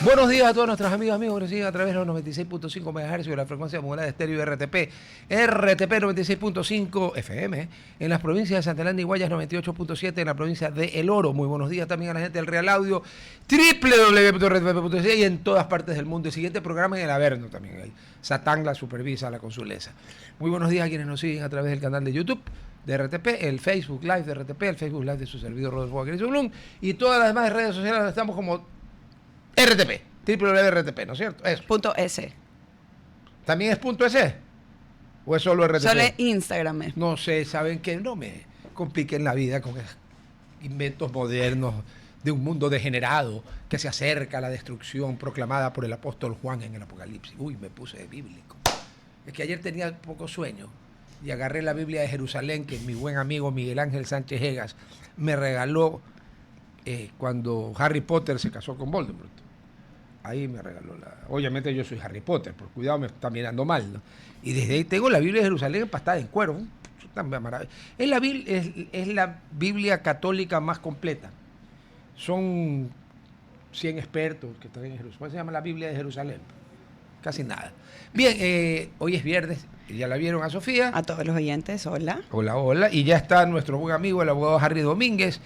Buenos días a todos nuestros amigos que nos siguen a través de los 96.5 MHz de la frecuencia modulada de estéreo RTP 96.5 FM, en las provincias de Santa y Guayas 98.7, en la provincia de El Oro. Muy buenos días también a la gente del Real Audio, www.redtp.es y en todas partes del mundo. El siguiente programa en el Averno también hay. Satán la supervisa, la consuleza. Muy buenos días a quienes nos siguen a través del canal de YouTube de RTP, el Facebook Live de RTP, el Facebook Live de su servidor Rodolfo Aguirre Blum y todas las demás redes sociales donde estamos como RTP, www.rtp, ¿no es cierto? Eso. .es. ¿También es .es? ¿O es solo RTP? Solo es Instagram. No sé, ¿saben qué? No me compliquen la vida con inventos modernos de un mundo degenerado que se acerca a la destrucción proclamada por el apóstol Juan en el Apocalipsis. Uy, me puse bíblico. Es que ayer tenía poco sueño y agarré la Biblia de Jerusalén que mi buen amigo Miguel Ángel Sánchez Egas me regaló cuando Harry Potter se casó con Voldemort. Ahí me regaló Obviamente yo soy Harry Potter, por cuidado me está mirando mal, ¿no? Y desde ahí tengo la Biblia de Jerusalén empastada en cuero. Es la Biblia católica más completa. Son 100 expertos que están en Jerusalén. Se llama la Biblia de Jerusalén. Casi nada. Bien, hoy es viernes. Ya la vieron a Sofía. A todos los oyentes, hola. Hola, hola. Y ya está nuestro buen amigo, el abogado Harry Domínguez,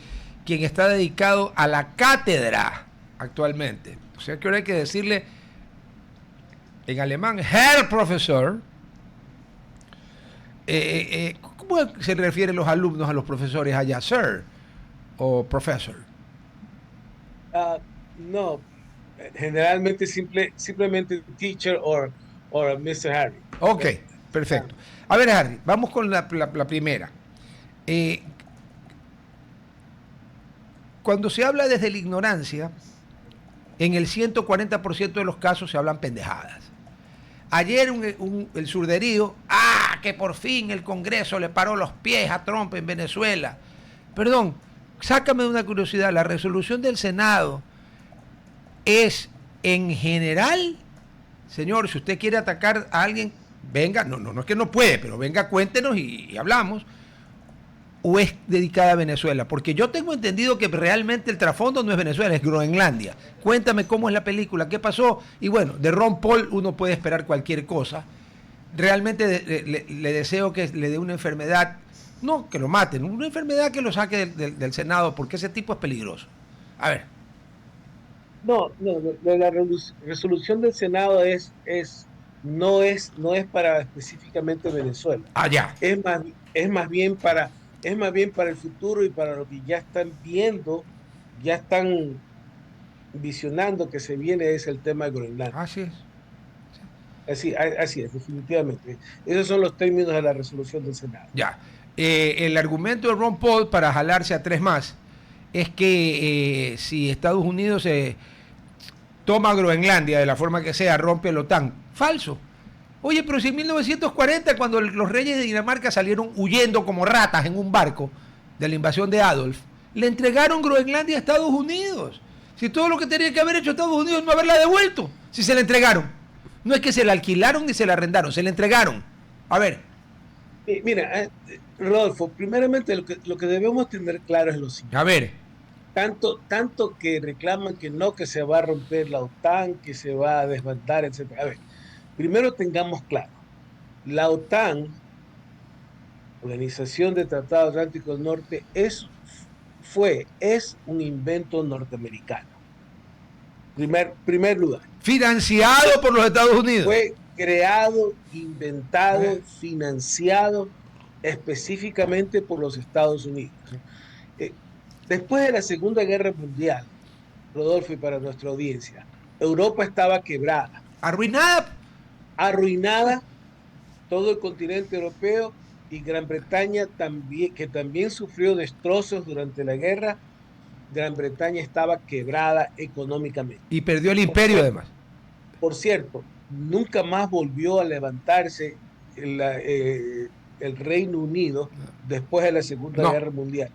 quien está dedicado a la cátedra actualmente. O sea que ahora hay que decirle en alemán, Herr Professor. ¿Cómo se refieren los alumnos a los profesores allá? Sir o Professor. No, generalmente simplemente teacher or Mr. Harry. Ok, perfecto. A ver, Harry, vamos con la primera. Cuando se habla desde la ignorancia, en el 140% de los casos se hablan pendejadas. Ayer el surderío, que por fin el Congreso le paró los pies a Trump en Venezuela. Perdón, sácame de una curiosidad, la resolución del Senado es en general, señor, si usted quiere atacar a alguien, venga, no es que no puede, pero venga, cuéntenos y hablamos. ¿O es dedicada a Venezuela? Porque yo tengo entendido que realmente el trasfondo no es Venezuela, es Groenlandia. Cuéntame cómo es la película, qué pasó. Y bueno, de Ron Paul uno puede esperar cualquier cosa. Realmente le deseo que le dé una enfermedad, no que lo maten, una enfermedad que lo saque del Senado, porque ese tipo es peligroso. A ver. No, la resolución del Senado no es para específicamente Venezuela. Ya. Es más bien para el futuro y para lo que ya están viendo, ya están visionando que se viene, es el tema de Groenlandia. Así es. Así es, definitivamente. Esos son los términos de la resolución del Senado. Ya. El argumento de Ron Paul para jalarse a tres más es que si Estados Unidos toma Groenlandia de la forma que sea, rompe la OTAN. Falso. Oye, pero si en 1940, cuando los reyes de Dinamarca salieron huyendo como ratas en un barco de la invasión de Adolf, le entregaron Groenlandia a Estados Unidos. Si todo lo que tenía que haber hecho Estados Unidos es no haberla devuelto, si se la entregaron. No es que se la alquilaron ni se la arrendaron, se la entregaron. A ver. Mira, Rodolfo, primeramente lo que debemos tener claro es lo siguiente. A ver. Tanto que reclaman que se va a romper la OTAN, que se va a desbandar, etc. A ver, primero tengamos claro, la OTAN, Organización de Tratado Atlántico del Norte, es un invento norteamericano. Primer lugar. Financiado por los Estados Unidos. Fue creado, inventado, financiado específicamente por los Estados Unidos. Después de la Segunda Guerra Mundial, Rodolfo, y para nuestra audiencia, Europa estaba quebrada. Arruinada, todo el continente europeo y Gran Bretaña también, que también sufrió destrozos durante la guerra. Gran Bretaña estaba quebrada económicamente. Y perdió el imperio además. Por cierto, nunca más volvió a levantarse el Reino Unido después de la Segunda Guerra Mundial.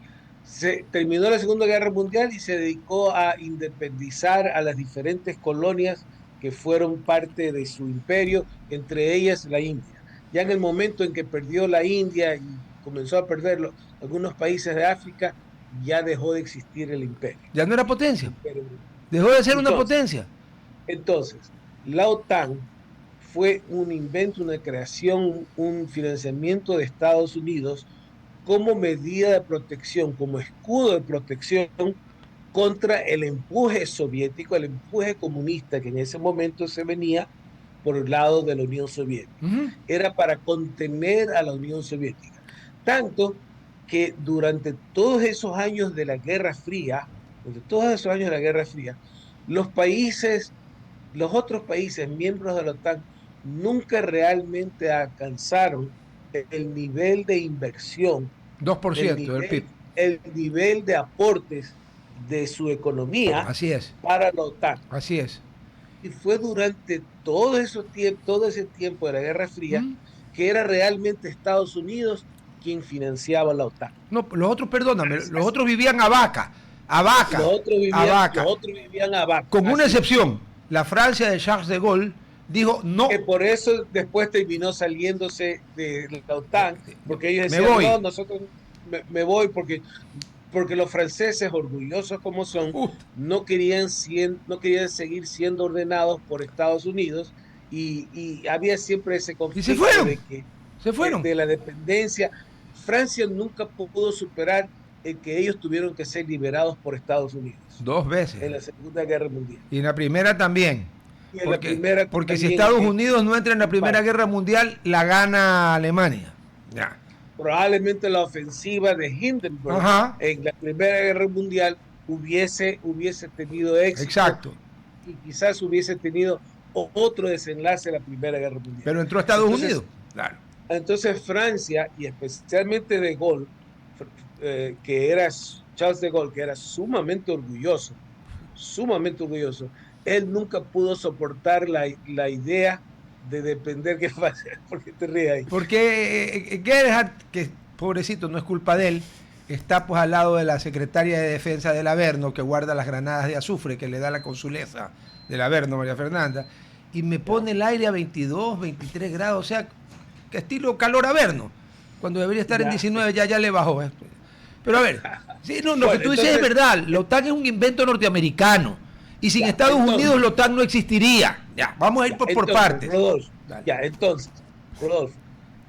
Se terminó la Segunda Guerra Mundial y se dedicó a independizar a las diferentes colonias que fueron parte de su imperio, entre ellas la India. Ya en el momento en que perdió la India y comenzó a perder algunos países de África, ya dejó de existir el imperio. Ya no era potencia. Dejó de ser una potencia. Entonces, la OTAN fue un invento, una creación, un financiamiento de Estados Unidos como medida de protección, como escudo de protección contra el empuje soviético, el empuje comunista que en ese momento se venía por el lado de la Unión Soviética. Ujú. Era para contener a la Unión Soviética. Tanto que durante todos esos años de la Guerra Fría, los países, los otros países miembros de la OTAN nunca realmente alcanzaron el nivel de inversión, Dos por el ciento del PIB. nivel, el nivel de aportes de su economía Así es, para la OTAN. así es. Y fue durante todo ese tiempo de la Guerra Fría ¿Mm? que era realmente Estados Unidos quien financiaba la OTAN. No, los otros, perdóname, los otros vivían a vaca, a vaca, Los otros a vaca. vivían abajo. Con una Así. excepción, la Francia de Charles de Gaulle dijo no, Que por eso después terminó saliéndose de la OTAN, porque ellos me decían, voy. no, nosotros me voy porque los franceses, orgullosos como son, no querían seguir siendo ordenados por Estados Unidos y había siempre ese Y conflicto se fueron, de que se fueron. de la dependencia. Francia nunca pudo superar el que ellos tuvieron que ser liberados por Estados Unidos Dos en veces. la Segunda Guerra Mundial. Y en la primera también. Y en la primera Porque si también, Estados Unidos no entra en la Primera parte. Guerra Mundial, la gana Alemania. Ya. Probablemente la ofensiva de Hindenburg Ajá. en la Primera Guerra Mundial hubiese tenido éxito. Exacto. Y quizás hubiese tenido otro desenlace de la Primera Guerra Mundial. Pero entró a Estados Unidos. Claro. Entonces Francia, y especialmente de Gaulle, que era Charles de Gaulle, que era sumamente orgulloso, él nunca pudo soportar la idea de depender. ¿Qué pasa? ¿Por qué te ríes ahí? Porque Gerhard, que pobrecito, no es culpa de él, está pues al lado de la secretaria de Defensa del Averno, que guarda las granadas de azufre que le da la consuleza del Averno, María Fernanda, y me pone el aire a 22, 23 grados, o sea, que estilo calor Averno, cuando debería estar en 19 ya le bajó. Pero a ver, sí, no, lo Bueno, que tú dices es verdad, la OTAN es un invento norteamericano, y sin Estados Unidos la OTAN no existiría. Ya, vamos a ir por partes. Rodolfo, Rodolfo,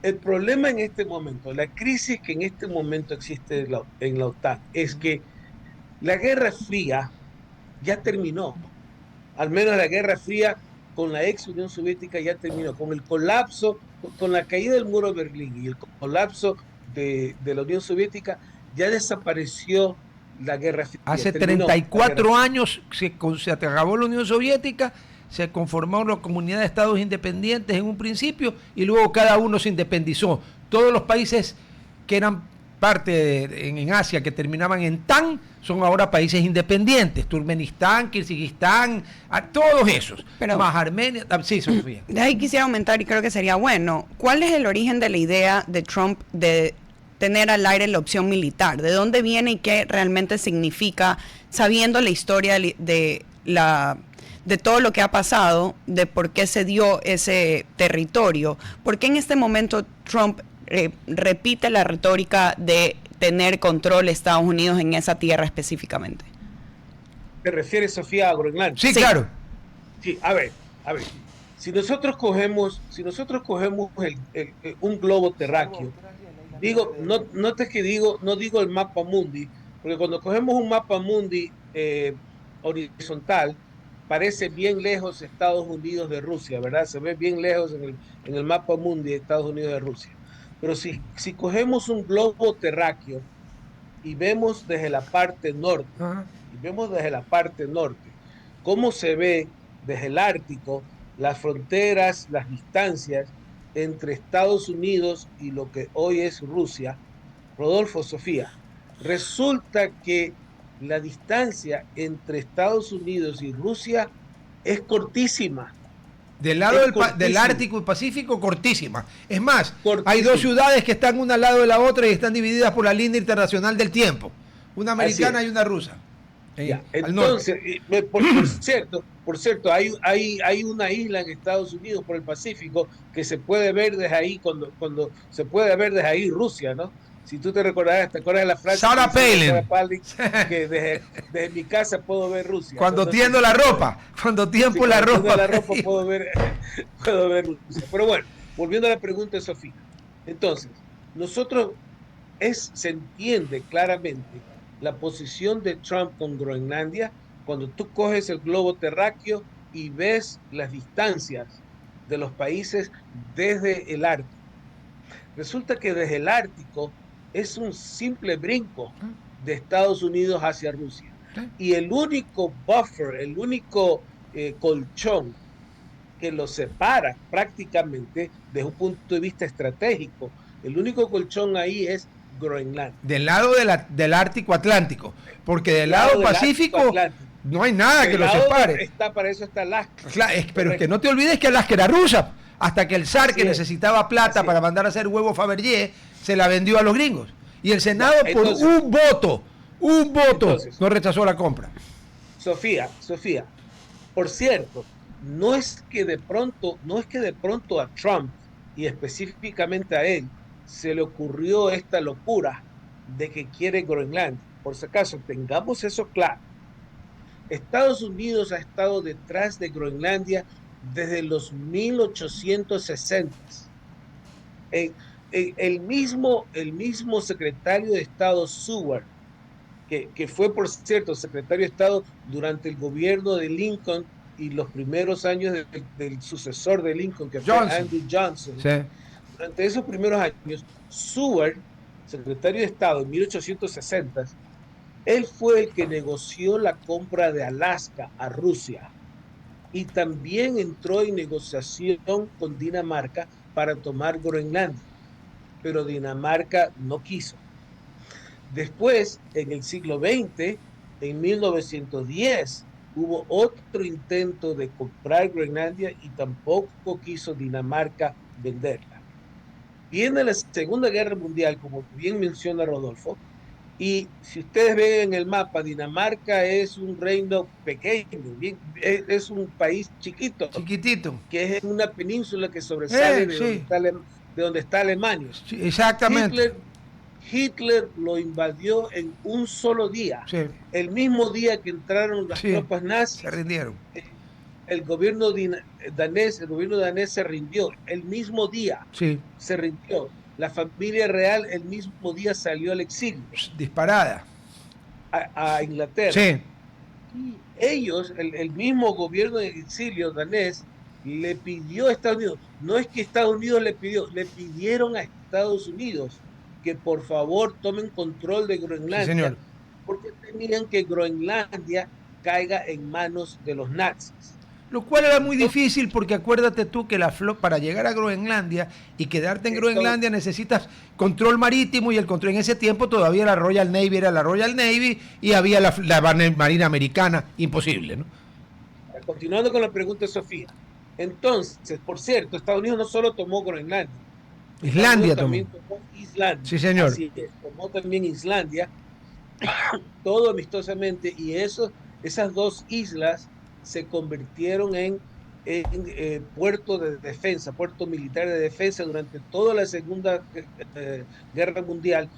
el problema en este momento, la crisis que en este momento existe en la OTAN, es que la Guerra Fría ya terminó. Al menos la Guerra Fría con la ex Unión Soviética ya terminó. Con el colapso, con la caída del muro de Berlín y el colapso de la Unión Soviética, ya desapareció la Guerra Fría. Hace 34 años se acabó la Unión Soviética, se conformaron las comunidades de estados independientes en un principio y luego cada uno se independizó. Todos los países que eran parte en Asia, que terminaban en TAN, son ahora países independientes. Turkmenistán, Kirguistán, todos esos. Pero, más Armenia. Sí, Sofía. De ahí quisiera aumentar y creo que sería bueno. ¿Cuál es el origen de la idea de Trump de tener al aire la opción militar? ¿De dónde viene y qué realmente significa, sabiendo la historia de todo lo que ha pasado, de por qué se dio ese territorio? ¿Por qué en este momento Trump repite la retórica de tener control de Estados Unidos en esa tierra específicamente? ¿Te refieres, Sofía, a Groenlandia? Sí, claro. Sí, a ver. Si nosotros cogemos un globo terráqueo, no digo el mapa mundi, porque cuando cogemos un mapa mundi horizontal, parece bien lejos Estados Unidos de Rusia, ¿verdad? Se ve bien lejos en el mapa mundi de Estados Unidos de Rusia. Pero si cogemos un globo terráqueo y vemos desde la parte norte, cómo se ve desde el Ártico las fronteras, las distancias entre Estados Unidos y lo que hoy es Rusia, Rodolfo, Sofía, resulta que la distancia entre Estados Unidos y Rusia es cortísima. Del lado del Ártico y Pacífico, cortísima. Es más, hay dos ciudades que están una al lado de la otra y están divididas por la línea internacional del tiempo. Una americana y una rusa. Entonces, por cierto, hay una isla en Estados Unidos por el Pacífico que se puede ver desde ahí, cuando se puede ver desde ahí Rusia, ¿no? Si tú te recordarás, ¿te acuerdas de la frase? Sarah Palin. Que desde mi casa puedo ver Rusia. Cuando tiendo la ropa, cuando tiempo la ropa. Cuando la ropa puedo ver Rusia. Pero bueno, volviendo a la pregunta de Sofía. Entonces, se entiende claramente la posición de Trump con Groenlandia cuando tú coges el globo terráqueo y ves las distancias de los países desde el Ártico. Resulta que desde el Ártico es un simple brinco de Estados Unidos hacia Rusia. Y el único buffer, el único colchón que los separa prácticamente desde un punto de vista estratégico, el único colchón ahí es Groenlandia. Del lado del Ártico Atlántico, porque del lado Pacífico no hay nada que lo separe. Para eso está Alaska. Pero es que no te olvides que Alaska era rusa, hasta que el zar, que necesitaba plata para mandar a hacer huevo Fabergé, se la vendió a los gringos. Y el Senado, por un voto, no rechazó la compra. Sofía, por cierto, no es que de pronto a Trump, y específicamente a él, se le ocurrió esta locura de que quiere Groenlandia. Por si acaso, tengamos eso claro. Estados Unidos ha estado detrás de Groenlandia desde los 1860. El mismo secretario de Estado Seward, que fue, por cierto, secretario de Estado durante el gobierno de Lincoln y los primeros años del sucesor de Lincoln, que fue Andrew Johnson. Sí. Durante esos primeros años, Seward, secretario de Estado en 1860, él fue el que negoció la compra de Alaska a Rusia y también entró en negociación con Dinamarca para tomar Groenlandia, pero Dinamarca no quiso. Después, en el siglo XX, en 1910, hubo otro intento de comprar Groenlandia y tampoco quiso Dinamarca venderla. Viene la Segunda Guerra Mundial, como bien menciona Rodolfo, y si ustedes ven en el mapa, Dinamarca es un reino pequeño, es un país chiquitito, que es una península que sobresale de donde está Alemania. Sí, exactamente. Hitler lo invadió en un solo día. Sí. El mismo día que entraron las tropas nazis. Se rindieron. El gobierno danés se rindió. El mismo día se rindió. La familia real el mismo día salió al exilio. Disparada. A Inglaterra. Sí. Y ellos, el mismo gobierno de exilio danés, le pidió a Estados Unidos, no es que Estados Unidos le pidieron a Estados Unidos que por favor tomen control de Groenlandia, señor, porque temían que Groenlandia caiga en manos de los nazis. Lo cual era muy difícil porque acuérdate tú que para llegar a Groenlandia y quedarte en Groenlandia necesitas control marítimo, y el control en ese tiempo todavía la Royal Navy era la Royal Navy y había la Marina Americana, imposible, ¿no? Continuando con la pregunta de Sofía. Entonces, por cierto, Estados Unidos no solo tomó Groenlandia, Islandia también tomó Islandia. Sí, señor. Así es, tomó también Islandia, todo amistosamente, y esas dos islas se convirtieron en puerto de defensa, puerto militar de defensa durante toda la Segunda Guerra Mundial,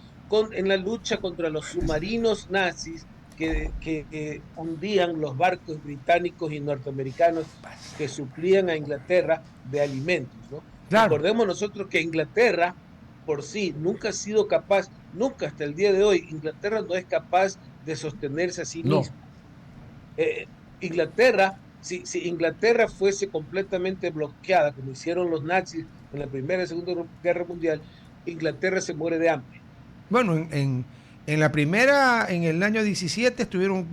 en la lucha contra los submarinos nazis que hundían los barcos británicos y norteamericanos que suplían a Inglaterra de alimentos, ¿no? Claro. Recordemos nosotros que Inglaterra por sí nunca ha sido capaz, nunca hasta el día de hoy, Inglaterra no es capaz de sostenerse a sí misma. Inglaterra, si Inglaterra fuese completamente bloqueada, como hicieron los nazis en la Primera y Segunda Guerra Mundial, Inglaterra se muere de hambre. Bueno, en la primera, en el año 17, estuvieron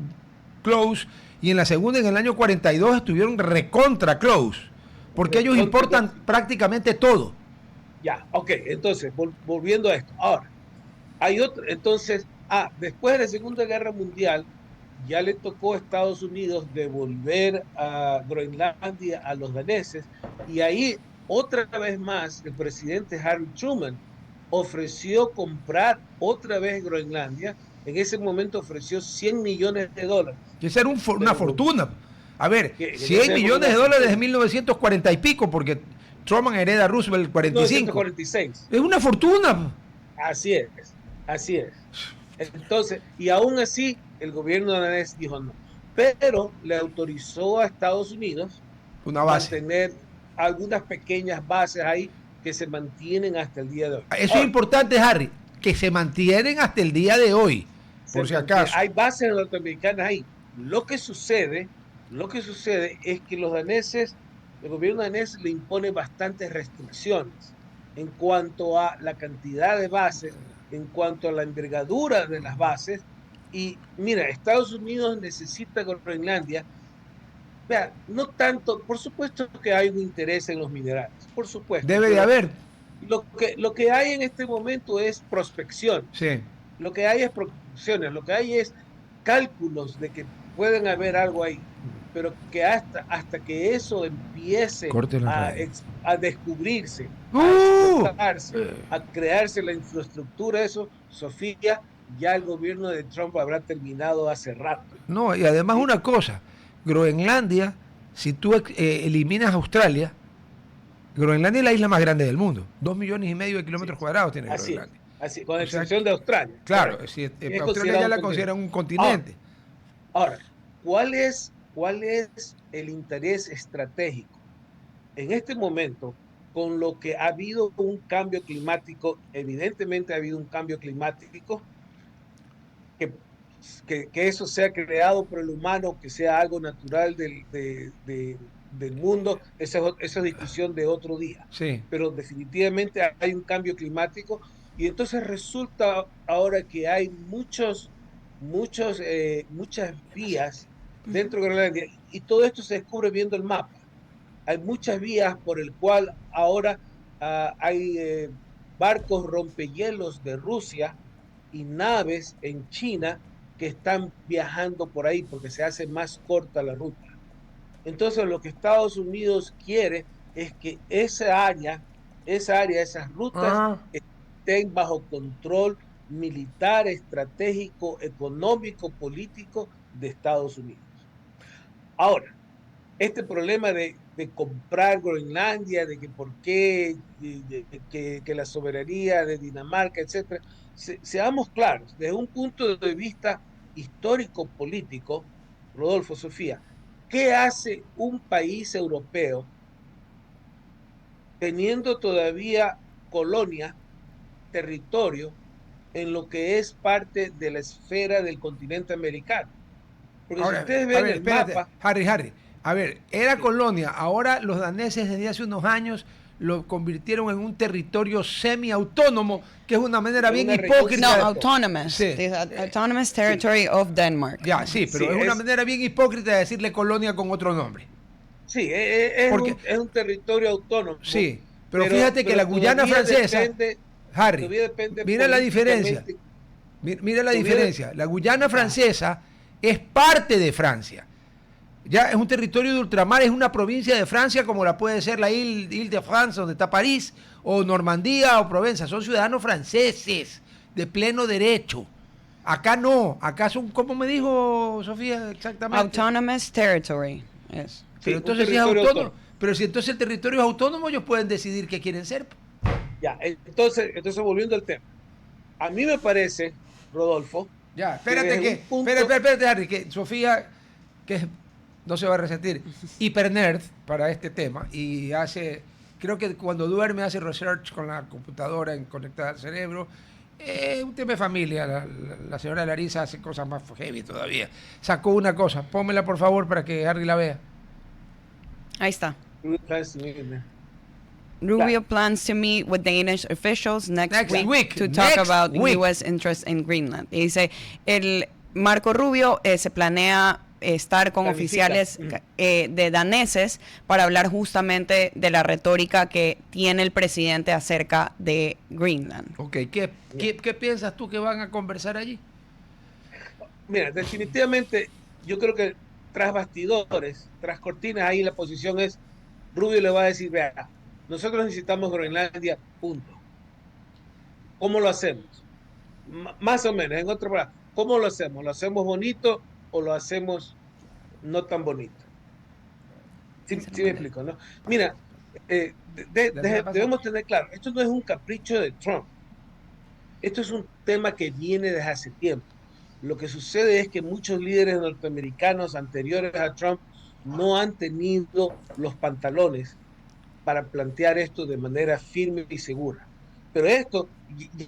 close, y en la segunda, en el año 42, estuvieron recontra close, porque ellos importan prácticamente todo. Ya, ok, entonces, volviendo a esto. Ahora, hay otro, entonces, después de la Segunda Guerra Mundial, ya le tocó a Estados Unidos devolver a Groenlandia a los daneses, y ahí, otra vez más, el presidente Harry Truman ofreció comprar otra vez Groenlandia. En ese momento ofreció $100 millones. Esa era una fortuna. A ver, $100 millones desde 1940 y pico, porque Truman hereda a Roosevelt el 45. 1946. Es una fortuna. Así es. Así es. Entonces, y aún así, el gobierno danés dijo no, pero le autorizó a Estados Unidos Una base. mantener algunas pequeñas bases ahí que se mantienen hasta el día de hoy. Eso es Ahora, importante, Harry, que se mantienen hasta el día de hoy, por si acaso. hay bases norteamericanas ahí. Lo que sucede es que los daneses, el gobierno danés le impone bastantes restricciones en cuanto a la cantidad de bases, en cuanto a la envergadura de las bases. Y mira, Estados Unidos necesita Groenlandia. Vea, no tanto, por supuesto que hay un interés en los minerales, por supuesto, Debe de pero haber. lo que hay en este momento es prospecciones. Sí. Lo que hay es prospecciones, lo que hay es cálculos de que pueden haber algo ahí, pero que hasta que eso empiece Corte la radio. a descubrirse, a ¡Uh! explotarse, a crearse la infraestructura, eso, Sofía, ya el gobierno de Trump habrá terminado hace rato. No, y además ¿Sí? una cosa, Groenlandia, si tú eliminas Australia, Groenlandia es la isla más grande del mundo. 2,5 millones de kilómetros cuadrados tiene Así es, Groenlandia. así, con O sea, excepción de Australia. claro, Correcto. si, Es Australia ya la considerado un consideran un continente. continente. Ahora, ¿cuál es el interés estratégico? En este momento, con lo que ha habido un cambio climático, evidentemente ha habido un cambio climático, que, que eso sea creado por el humano, que sea algo natural del mundo, esa es discusión de otro día. Sí. Pero definitivamente hay un cambio climático y entonces resulta ahora que hay muchas vías dentro de Groenlandia y todo esto se descubre viendo el mapa. Hay muchas vías por el cual ahora hay barcos rompehielos de Rusia y naves en China que están viajando por ahí porque se hace más corta la ruta. Entonces lo que Estados Unidos quiere es que esas rutas Ah, estén bajo control militar, estratégico, económico, político de Estados Unidos. Ahora, este problema de comprar Groenlandia, de que por qué, que la soberanía de Dinamarca, etcétera, seamos claros, desde un punto de vista histórico-político, Rodolfo, Sofía, ¿qué hace un país europeo teniendo todavía colonia, territorio, en lo que es parte de la esfera del continente americano? Porque si ahora, ustedes a ven ver, el espérate, mapa, Harry. A ver, era sí, colonia, ahora los daneses desde hace unos años lo convirtieron en un territorio semiautónomo, que es una manera es bien una región No, hipócrita. autonomous. Sí. The Autonomous Territory of Denmark. Ya, sí, sí, pero es una manera bien hipócrita de decirle colonia con otro nombre. sí, Porque, es un territorio autónomo, sí, pero fíjate que la Guyana todavía francesa, depende, Harry, todavía depende mira la diferencia. políticamente, Mira la todavía diferencia. La Guyana francesa es parte de Francia. Ya es un territorio de ultramar, es una provincia de Francia como la puede ser la Ile-de-France, donde está París, o Normandía o Provenza. Son ciudadanos franceses de pleno derecho. Acá no, acá son, ¿cómo me dijo Sofía exactamente? Autonomous Territory. Yes. Pero sí, un entonces si es territorio autónomo, autónomo. pero si entonces el territorio es autónomo, ellos pueden decidir qué quieren ser. Ya, entonces volviendo al tema, a mí me parece, Rodolfo, Ya, que espérate desde que, un punto, espérate, Harry, que Sofía, que no se va a resentir, hiper nerd para este tema y creo que cuando duerme hace research con la computadora conectada al cerebro. Un tema de familia, la señora Larisa hace cosas más heavy todavía. Sacó una cosa, pónmela por favor para que Harry la vea. Ahí está. claro, Rubio plans to meet with Danish officials next week to talk about U.S. interest in Greenland. Y dice, el Marco Rubio se planea estar con oficiales de daneses para hablar justamente de la retórica que tiene el presidente acerca de Greenland. Ok, ¿qué piensas tú que van a conversar allí? mira, definitivamente yo creo que tras bastidores, tras cortinas, ahí la posición es, Rubio le va a decir, vea, nosotros necesitamos Groenlandia, punto. ¿Cómo lo hacemos? Más o menos, en otra palabra, ¿cómo lo hacemos? ¿Lo hacemos bonito o lo hacemos no tan bonito? Sí me explico, ¿no? Mira, debemos tener claro, esto no es un capricho de Trump. Esto es un tema que viene desde hace tiempo. Lo que sucede es que muchos líderes norteamericanos anteriores a Trump no han tenido los pantalones para plantear esto de manera firme y segura. Pero esto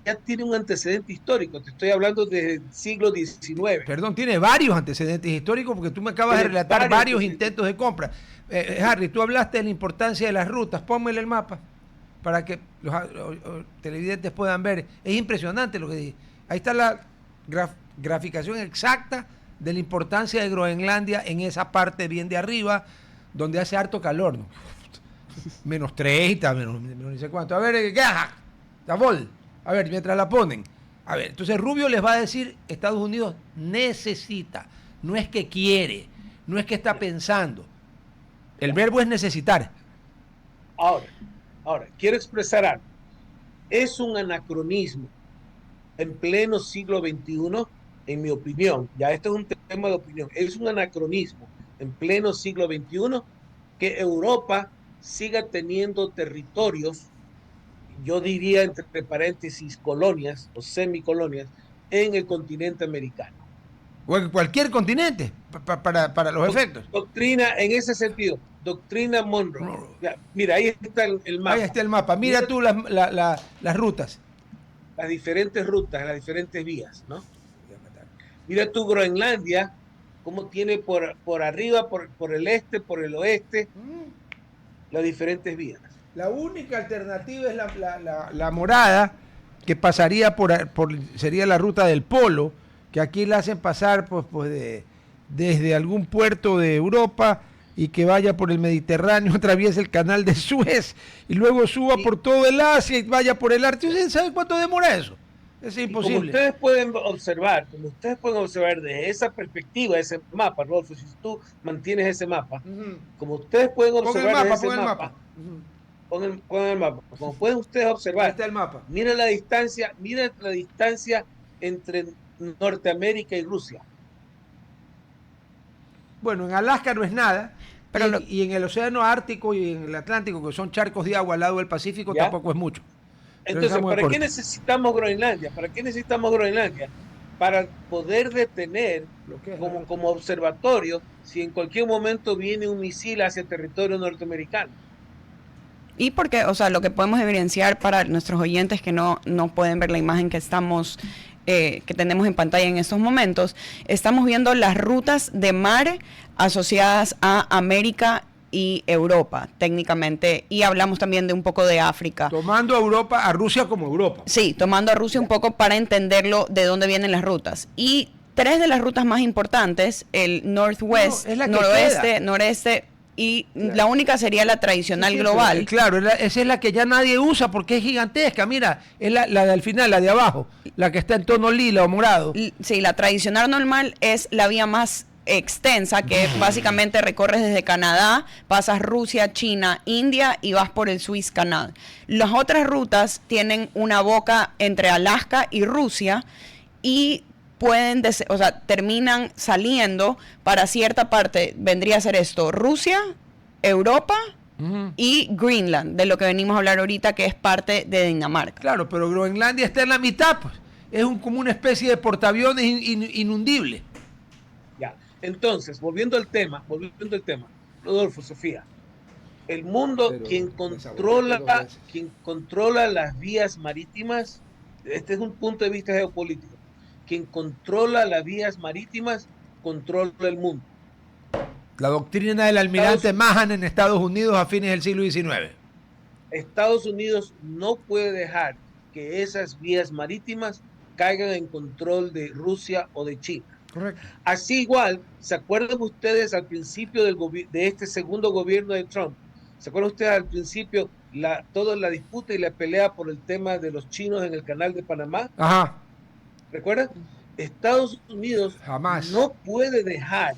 ya tiene un antecedente histórico. Te estoy hablando desde el siglo XIX. Perdón, tiene varios antecedentes históricos porque tú me acabas de Tiene relatar varios intentos de compra. Harry, tú hablaste de la importancia de las rutas. Pónmele el mapa para que los televidentes puedan ver. Es impresionante lo que dije. Ahí está la graficación exacta de la importancia de Groenlandia en esa parte bien de arriba, donde hace harto calor, ¿no? Menos 30, menos no sé cuánto. A ver, ¿qué? A ver, mientras la ponen. A ver, entonces Rubio les va a decir, Estados Unidos necesita, no es que quiere, no es que está pensando. El verbo es necesitar. Ahora, quiero expresar algo. Es un anacronismo en pleno siglo XXI, en mi opinión, ya esto es un tema de opinión, es un anacronismo en pleno siglo XXI que Europa siga teniendo territorios, yo diría entre paréntesis colonias o semicolonias, en el continente americano. O en cualquier continente, para los efectos. Doctrina, en ese sentido, doctrina Monroe. Mira, ahí está el mapa. Ahí está el mapa. Mira tú las rutas. Las diferentes rutas, las diferentes vías, ¿no? Mira tú Groenlandia, cómo tiene por arriba, por el este, por el oeste, las diferentes vías. La única alternativa es la morada, que pasaría sería la ruta del polo, que aquí la hacen pasar desde algún puerto de Europa y que vaya por el Mediterráneo, atraviese el canal de Suez y luego suba por todo el Asia y vaya por el Ártico. ¿Ustedes saben cuánto demora eso? Es imposible. Como ustedes pueden observar desde esa perspectiva, ese mapa, Rodolfo, si tú mantienes ese mapa, como ustedes pueden observar desde ese mapa, pon el mapa, como pueden ustedes observar, está el mapa. Mira la distancia entre Norteamérica y Rusia. Bueno, en Alaska no es nada, pero y en el Océano Ártico y en el Atlántico, que son charcos de agua al lado del Pacífico, ¿ya? Tampoco es mucho. Entonces, ¿para qué necesitamos Groenlandia? ¿Para qué necesitamos Groenlandia? Para poder detener como observatorio si en cualquier momento viene un misil hacia el territorio norteamericano. Y porque, o sea, lo que podemos evidenciar para nuestros oyentes que no pueden ver la imagen que que tenemos en pantalla en estos momentos, estamos viendo las rutas de mar asociadas a América y Europa, técnicamente, y hablamos también de un poco de África. Tomando a Rusia como Europa. Sí, tomando a Rusia un poco para entenderlo de dónde vienen las rutas. Y 3 de las rutas más importantes, el Northwest, noroeste, noreste, y claro, la única sería la tradicional global. Claro, esa es la que ya nadie usa porque es gigantesca. Mira, es la del final, la de abajo, la que está en tono lila o morado. Sí, la tradicional normal es la vía más extensa, que básicamente recorres desde Canadá, pasas Rusia, China, India y vas por el Suez Canal. Las otras rutas tienen una boca entre Alaska y Rusia y terminan saliendo para cierta parte, vendría a ser esto, Rusia, Europa y Greenland, de lo que venimos a hablar ahorita, que es parte de Dinamarca. Claro, pero Groenlandia está en la mitad, pues. Es como una especie de portaaviones inundible. Ya, entonces, volviendo al tema, Rodolfo, Sofía, el mundo, quien controla las vías marítimas, este es un punto de vista geopolítico, quien controla las vías marítimas, controla el mundo. La doctrina del almirante Mahan en Estados Unidos a fines del siglo XIX. Estados Unidos no puede dejar que esas vías marítimas caigan en control de Rusia o de China. Correcto. Así igual, ¿se acuerdan ustedes al principio de este segundo gobierno de Trump? ¿Se acuerdan ustedes al principio toda la disputa y la pelea por el tema de los chinos en el canal de Panamá? Ajá. ¿Recuerdan? Estados Unidos jamás no puede dejar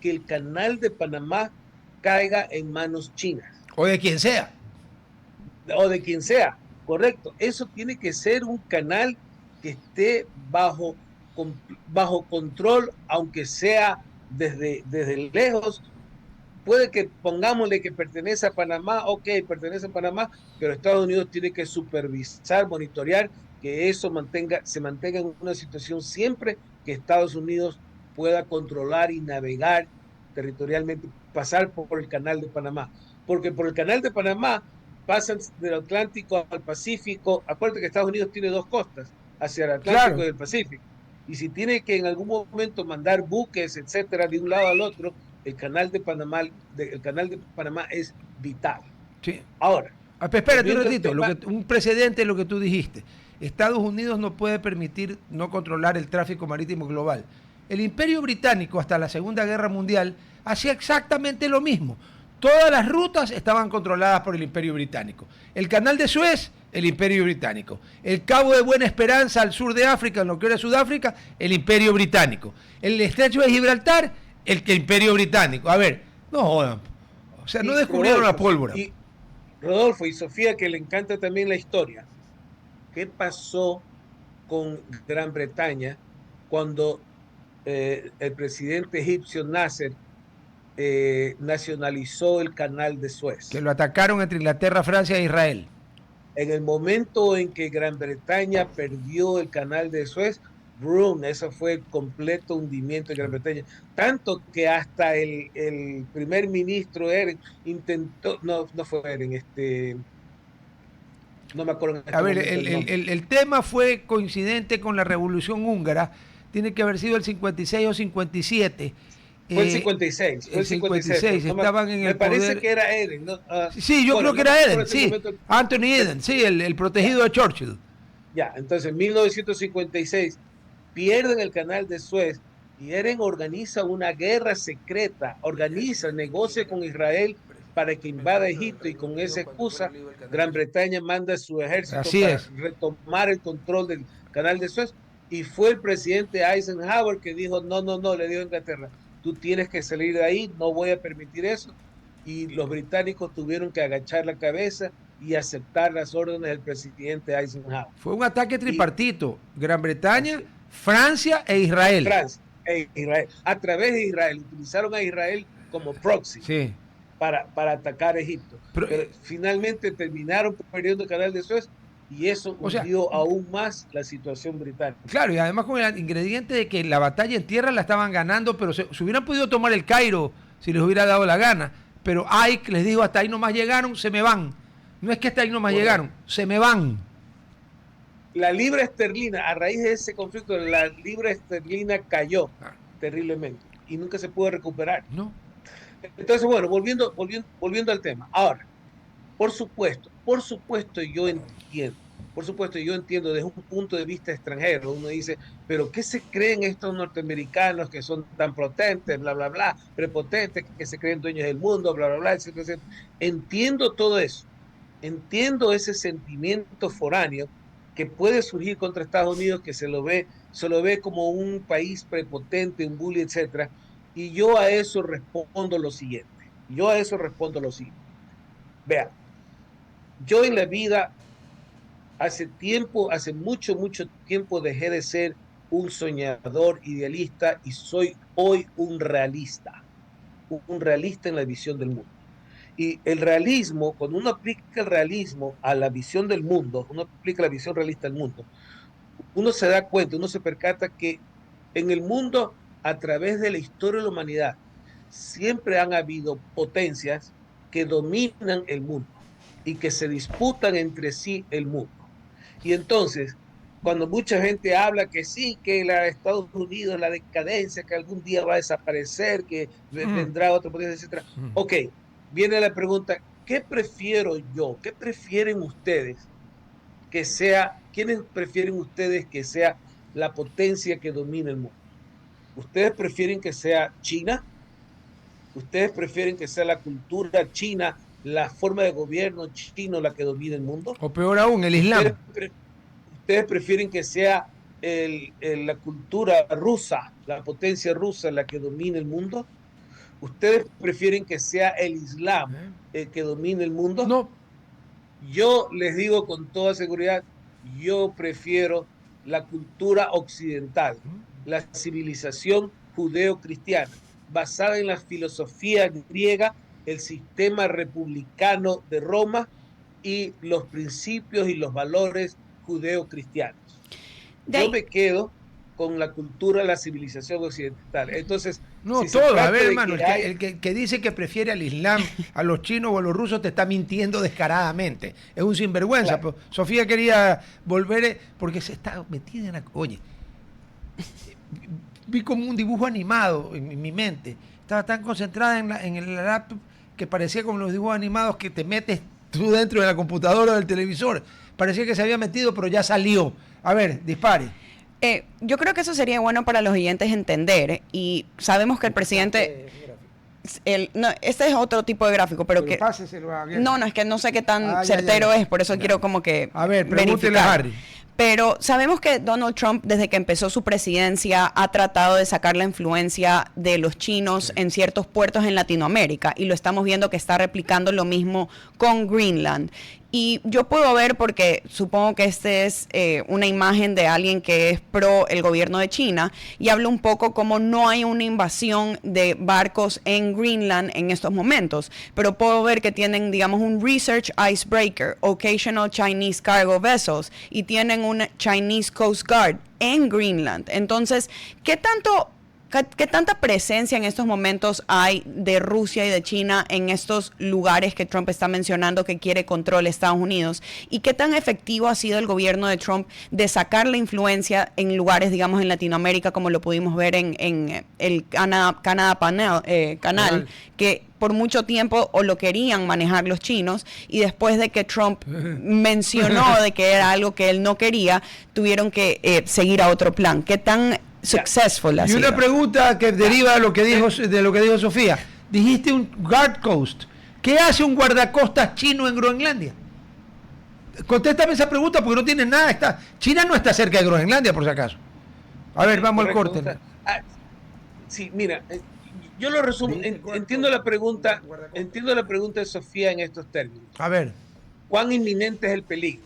que el canal de Panamá caiga en manos chinas. O de quien sea. Correcto. Eso tiene que ser un canal que esté bajo control, aunque sea desde lejos, puede que pongámosle que pertenece a Panamá, ok, pertenece a Panamá, pero Estados Unidos tiene que supervisar, monitorear que eso se mantenga en una situación siempre que Estados Unidos pueda controlar y navegar territorialmente, pasar por el canal de Panamá. Porque por el canal de Panamá pasan del Atlántico al Pacífico. Acuérdate que Estados Unidos tiene dos costas, hacia el Atlántico Claro, y el Pacífico. Y si tiene que en algún momento mandar buques, etcétera, de un lado al otro, el canal de Panamá es vital. sí. Ahora, Espérate un volviendo al ratito, tema, un precedente es lo que tú dijiste. Estados Unidos no puede permitir no controlar el tráfico marítimo global. El Imperio Británico hasta la Segunda Guerra Mundial hacía exactamente lo mismo. Todas las rutas estaban controladas por el Imperio Británico. El Canal de Suez, el Imperio Británico. El Cabo de Buena Esperanza al sur de África, en lo que era Sudáfrica, el Imperio Británico. El Estrecho de Gibraltar, el Imperio Británico. A ver, no jodan. O sea, no descubrieron la pólvora. Y Rodolfo y Sofía, que le encanta también la historia. ¿Qué pasó con Gran Bretaña cuando el presidente egipcio Nasser nacionalizó el canal de Que Suez? lo atacaron entre Inglaterra, Francia e Israel. En el momento en que Gran Bretaña perdió el canal de Suez, boom, eso fue el completo hundimiento de Gran Bretaña. Tanto que hasta el primer ministro Eren intentó, no fue Eren, no me acuerdo en A este ver, momento el nombre. el tema fue coincidente con la Revolución Húngara. Tiene que haber sido el 56 o 57. Fue el 56, fue El el 56. 56, estaban en Me el parece poder. que era Eden, ¿no? Sí, yo Bueno, creo que no me era acuerdo Eden, en este sí. momento. Anthony Eden, sí, el protegido de Churchill. Ya, entonces en 1956 pierden el canal de Suez y Eren organiza una guerra secreta, negocia con Israel para que invada Egipto y con esa excusa Gran Bretaña manda su ejército Así para es. retomar el control del canal de Suez y fue el presidente Eisenhower que dijo, no, no, no, le dijo a Inglaterra, tú tienes que salir de ahí, no voy a permitir eso. Y los británicos tuvieron que agachar la cabeza y aceptar las órdenes del presidente Eisenhower. Fue un ataque Y tripartito. Gran Bretaña, así, Francia e Israel. Francia e Israel, a través de Israel, utilizaron a Israel como proxy Sí. para atacar a Egipto. Pero, Pero finalmente terminaron perdiendo el canal de Suez y eso o sea, hundió aún más la situación británica. claro, y además con el ingrediente de que la batalla en tierra la estaban ganando, pero se hubieran podido tomar el Cairo si les hubiera dado la gana. Pero Ike les dijo, hasta ahí nomás llegaron, se me van. No es que hasta ahí nomás Correcto. llegaron, se me van. La libra esterlina, a raíz de ese conflicto, la libra esterlina cayó terriblemente y nunca se pudo recuperar. No. Entonces, bueno, volviendo al tema. Ahora, por supuesto, por supuesto yo entiendo desde un punto de vista extranjero, uno dice, pero ¿qué se creen estos norteamericanos que son tan potentes, bla, bla, bla, prepotentes, que se creen dueños del mundo, bla, bla, bla, etcétera, etcétera? Entiendo todo eso, entiendo ese sentimiento foráneo que puede surgir contra Estados Unidos, que se lo ve como un país prepotente, un bully, etcétera, y yo a eso respondo lo siguiente. Vea, yo en la vida hace mucho, mucho tiempo dejé de ser un soñador idealista y soy hoy un realista en la visión del mundo. Y el realismo, cuando uno aplica el realismo a la visión del mundo, uno aplica la visión realista al mundo, uno se da cuenta, uno se percata que en el mundo, a través de la historia de la humanidad, siempre han habido potencias que dominan el mundo y que se disputan entre sí el mundo. Y entonces, cuando mucha gente habla que sí, que Estados Unidos, la decadencia, que algún día va a desaparecer, que vendrá otra potencia, etcétera. Ok, viene la pregunta, ¿qué prefiero yo? ¿Qué prefieren ustedes que sea, quiénes prefieren ustedes que sea la potencia que domine el mundo? ¿Ustedes prefieren que sea China? ¿Ustedes prefieren que sea la cultura china, la forma de gobierno chino la que domine el mundo? O peor aún, el Islam. ¿Ustedes prefieren que sea la cultura rusa, la potencia rusa la que domine el mundo? ¿Ustedes prefieren que sea el Islam el que domine el mundo? No. Yo les digo con toda seguridad, yo prefiero la cultura occidental, la civilización judeo-cristiana, basada en la filosofía griega, el sistema republicano de Roma y los principios y los valores judeocristianos. Yo me quedo con la cultura, la civilización occidental. Entonces, no, si todo, a ver, hermano, el que dice que prefiere al Islam, a los chinos o a los rusos, te está mintiendo descaradamente. Es un sinvergüenza. Claro. Sofía quería volver, porque se está metida en la... Oye, vi como un dibujo animado en mi mente. Estaba tan concentrada en el laptop que parecía como los dibujos animados que te metes tú dentro de la computadora o del televisor. Parecía que se había metido, pero ya salió. A ver, dispare. Yo creo que eso sería bueno para los oyentes entender, y sabemos que el presidente... este es otro tipo de gráfico, pero que... No, es que no sé qué tan certero es, por eso quiero como que... A ver, pregúntele a Harry. Pero sabemos que Donald Trump, desde que empezó su presidencia, ha tratado de sacar la influencia de los chinos en ciertos puertos en Latinoamérica, y lo estamos viendo que está replicando lo mismo con Greenland. Y yo puedo ver, porque supongo que este es una imagen de alguien que es pro el gobierno de China, y habla un poco como no hay una invasión de barcos en Greenland en estos momentos, pero puedo ver que tienen, digamos, un Research Icebreaker, Occasional Chinese Cargo Vessels, y tienen un Chinese Coast Guard en Greenland. Entonces, ¿qué tanta presencia en estos momentos hay de Rusia y de China en estos lugares que Trump está mencionando que quiere control Estados Unidos? ¿Y qué tan efectivo ha sido el gobierno de Trump de sacar la influencia en lugares, digamos, en Latinoamérica, como lo pudimos ver en el Canadá Canal, que por mucho tiempo o lo querían manejar los chinos, y después de que Trump mencionó de que era algo que él no quería, tuvieron que seguir a otro plan? ¿Qué tan successful ha sido? Y una pregunta que deriva de lo que dijo Sofía. Dijiste un guard coast. ¿Qué hace un guardacostas chino en Groenlandia? Contéstame esa pregunta, porque no tiene nada. China no está cerca de Groenlandia, por si acaso. A ver, vamos al corte. Sí, mira, yo lo resumo. Entiendo la pregunta de Sofía en estos términos. A ver. ¿Cuán inminente es el peligro?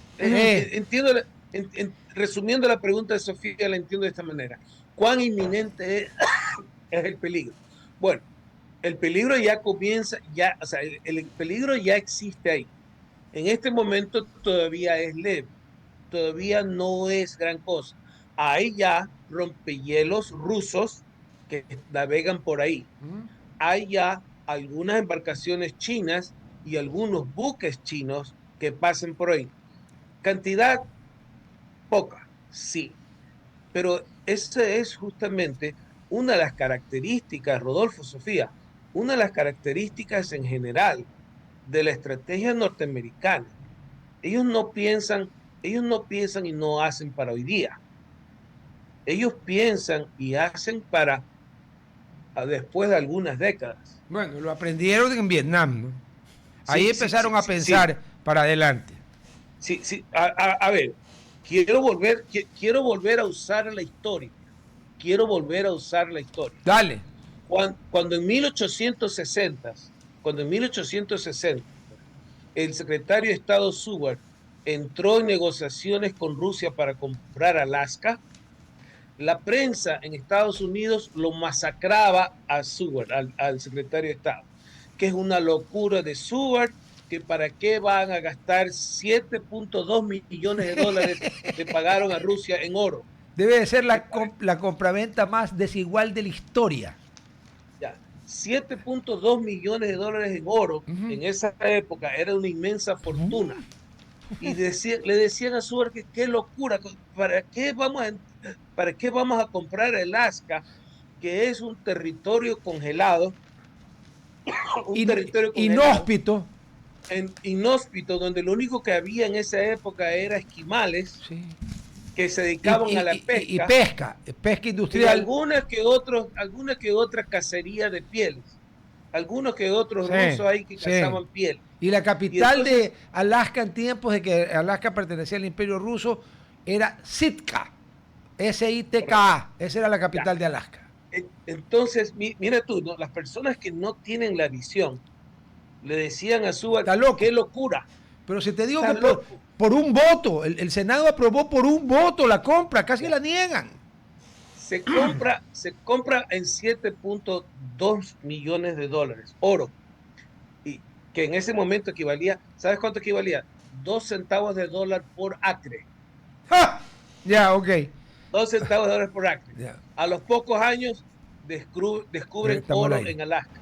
Resumiendo la pregunta de Sofía, la entiendo de esta manera. ¿Cuán inminente es el peligro? Bueno, el peligro ya comienza, el peligro ya existe ahí. En este momento todavía es leve, todavía no es gran cosa. Hay ya rompehielos rusos que navegan por ahí. Hay ya algunas embarcaciones chinas y algunos buques chinos que pasan por ahí. Cantidad poca, sí, pero esa es justamente una de las características, Rodolfo, Sofía, una de las características en general de la estrategia norteamericana. Ellos no piensan y no hacen para hoy día. Ellos piensan y hacen para después de algunas décadas. Bueno, lo aprendieron en Vietnam, ¿no? Ahí empezaron a pensar para adelante. Sí, a ver, quiero volver a usar la historia. Dale. Cuando en 1860, el secretario de Estado Seward entró en negociaciones con Rusia para comprar Alaska, la prensa en Estados Unidos lo masacraba a Seward, al secretario de Estado, que es una locura de Seward, que para qué van a gastar 7.2 millones de dólares que pagaron a Rusia en oro. Debe de ser la compraventa más desigual de la historia. 7.2 millones de dólares en oro en esa época era una inmensa fortuna. Y le decían a Seward que qué locura, ¿para qué vamos a comprar Alaska, que es un territorio congelado? Territorio inhóspito, donde lo único que había en esa época era esquimales que se dedicaban a la pesca. Pesca industrial. Y algunas que otras cacerías de pieles. Algunos que otros rusos ahí que cazaban piel. Y la capital de Alaska en tiempos de que Alaska pertenecía al Imperio Ruso era Sitka. S-I-T-K-A. Esa era la capital de Alaska. Entonces, mira tú, ¿no? Las personas que no tienen la visión le decían a Seward, qué locura. Pero si te digo que por un voto, el Senado aprobó por un voto la compra, casi la niegan. se compra en 7.2 millones de dólares oro, y que en ese momento equivalía, ¿sabes cuánto equivalía? 2 centavos de dólar por acre. ¡Ja! Ya, ok. 2 centavos de dólar por acre. Ya. A los pocos años descubren Estamos al oro aire. en Alaska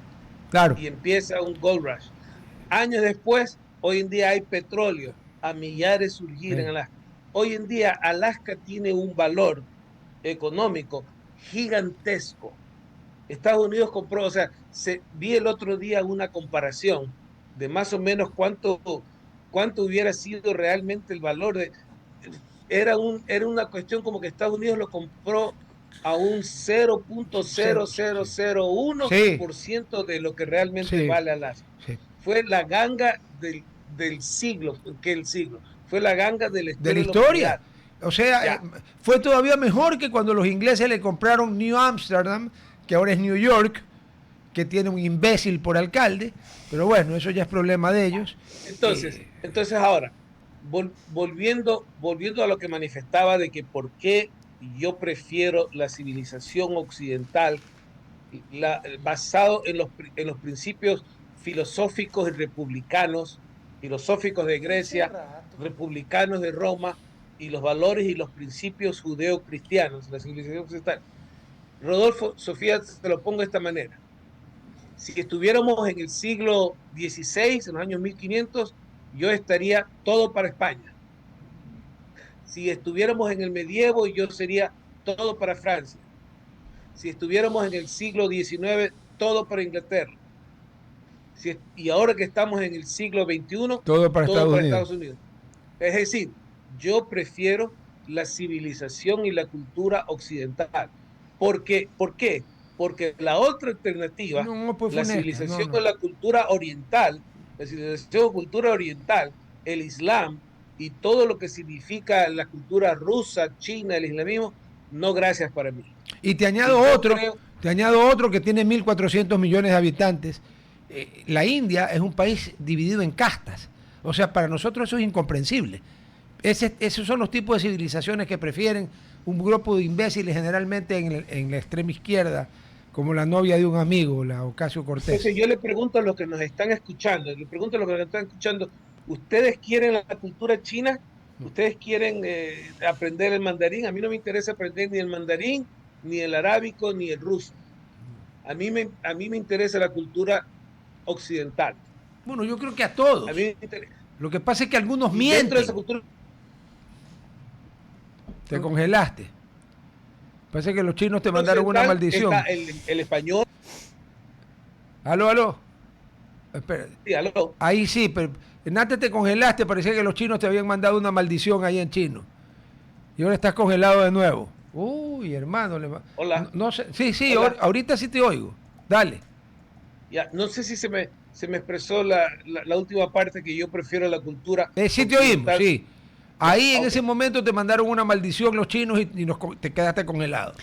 Claro. y empieza un gold rush. Años después, hoy en día hay petróleo a millares surgir en Sí. Alaska. Hoy en día Alaska tiene un valor económico gigantesco. Estados Unidos compró, o sea, vi el otro día una comparación de más o menos cuánto hubiera sido realmente el valor de, era una cuestión como que Estados Unidos lo compró a un Cero. Sí. Sí. 0.0001% de lo que realmente Sí. vale Alaska. Sí. Fue la ganga del siglo, que el siglo, fue la ganga de la De la historia de la historia. humanidad. O sea, Ya. fue todavía mejor que cuando los ingleses le compraron New Amsterdam, que ahora es New York, que tiene un imbécil por alcalde. Pero bueno, eso ya es problema de ellos. Entonces ahora, volviendo a lo que manifestaba de que por qué yo prefiero la civilización occidental basado en los principios filosóficos y republicanos, filosóficos de Grecia, republicanos de Roma, y los valores y los principios judeo-cristianos, la civilización occidental. Rodolfo, Sofía, te lo pongo de esta manera. Si estuviéramos en el siglo XVI, en los años 1500, yo estaría todo para España. Si estuviéramos en el medievo, yo sería todo para Francia. Si estuviéramos en el siglo XIX, todo para Inglaterra. Y ahora que estamos en el siglo XXI, Todo para todo Estados para Unidos. Estados Unidos. Es decir, yo prefiero la civilización y la cultura occidental. ¿Por qué? Porque la otra alternativa, No, pues la funesta. civilización No. o la cultura oriental, la civilización o cultura oriental, el Islam y todo lo que significa la cultura rusa, china, el islamismo, no, gracias para mí. Y yo creo, te añado otro que tiene 1.400 millones de habitantes. La India es un país dividido en castas. O sea, para nosotros eso es incomprensible. Esos son los tipos de civilizaciones que prefieren un grupo de imbéciles generalmente en la extrema izquierda, como la novia de un amigo, la Ocasio Cortés. entonces yo le pregunto a los que nos están escuchando, ¿ustedes quieren la cultura china? ¿Ustedes quieren aprender el mandarín? A mí no me interesa aprender ni el mandarín, ni el arábico, ni el ruso. A mí me interesa la cultura occidental. Bueno, yo creo que a todos. A mí me interesa. Lo que pasa es que algunos Y mienten. dentro de esa cultura... Te congelaste. Parece que los chinos te mandaron una maldición. Está el español. Aló. Espera. Sí, aló. Ahí sí, pero antes te congelaste, parecía que los chinos te habían mandado una maldición ahí en chino. Y ahora estás congelado de nuevo. Uy, hermano. Hola. No sé. Sí, Hola. ahorita sí te oigo. Dale. Ya, no sé si se me expresó la última parte, que yo prefiero la cultura. Sí te oímos, occidental. sí. Ahí en Ok. ese momento te mandaron una maldición los chinos y te quedaste congelado.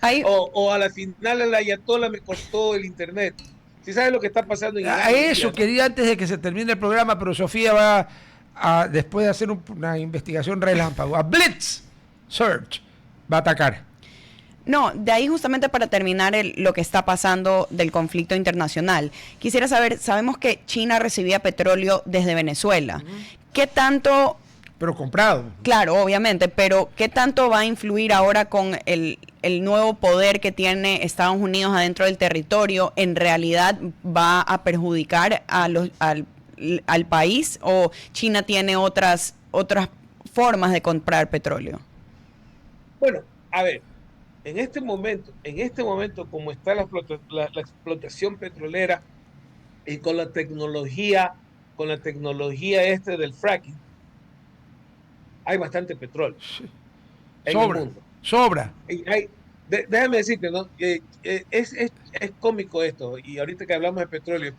Hay, O a la final el ayatollah me cortó el internet. ¿Sí sabes lo que está pasando en Irán A hoy en eso día, no? quería antes de que se termine el programa, pero Sofía va a, después de hacer una investigación relámpago, a Blitz Search, va a atacar. No, de ahí justamente para terminar lo que está pasando del conflicto internacional. Quisiera saber, sabemos que China recibía petróleo desde Venezuela. ¿Qué tanto, Pero comprado. claro, obviamente, pero qué tanto va a influir ahora con el nuevo poder que tiene Estados Unidos adentro del territorio? ¿En realidad va a perjudicar al país, o China tiene otras formas de comprar petróleo? Bueno, a ver, en este momento, como está la explotación petrolera y con la tecnología del fracking, hay bastante petróleo en el mundo. Sobra. Déjame decirte, ¿no? Es cómico esto, y ahorita que hablamos de petróleo,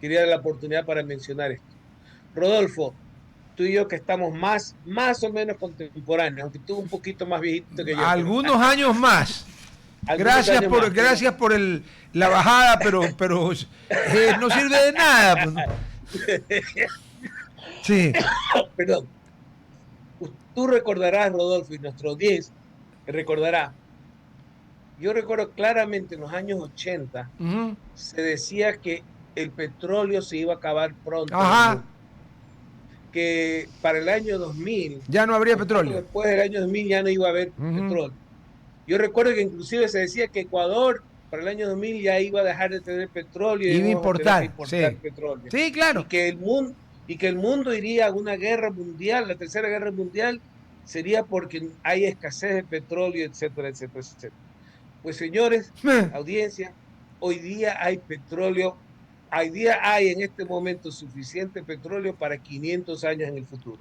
quería dar la oportunidad para mencionar esto. Rodolfo, tú y yo, que estamos más o menos contemporáneos, aunque tú un poquito más viejito que yo. Algunos años más. Gracias por la bajada, pero no sirve de nada. Pues. Sí. Perdón. Tú recordarás, Rodolfo, y nuestra audiencia, recordará, yo recuerdo claramente en los años 80 se decía que el petróleo se iba a acabar pronto. Ajá. Que para el año 2000 ya no habría petróleo. Después del año 2000 ya no iba a haber petróleo. Yo recuerdo que inclusive se decía que Ecuador para el año 2000 ya iba a dejar de tener petróleo y iba a importar, petróleo. Sí, claro. Y que el mundo iría a una guerra mundial, la tercera guerra mundial sería porque hay escasez de petróleo, etcétera, etcétera, etcétera. Pues señores, audiencia, hoy día hay petróleo. Hoy día hay en este momento suficiente petróleo para 500 años en el futuro.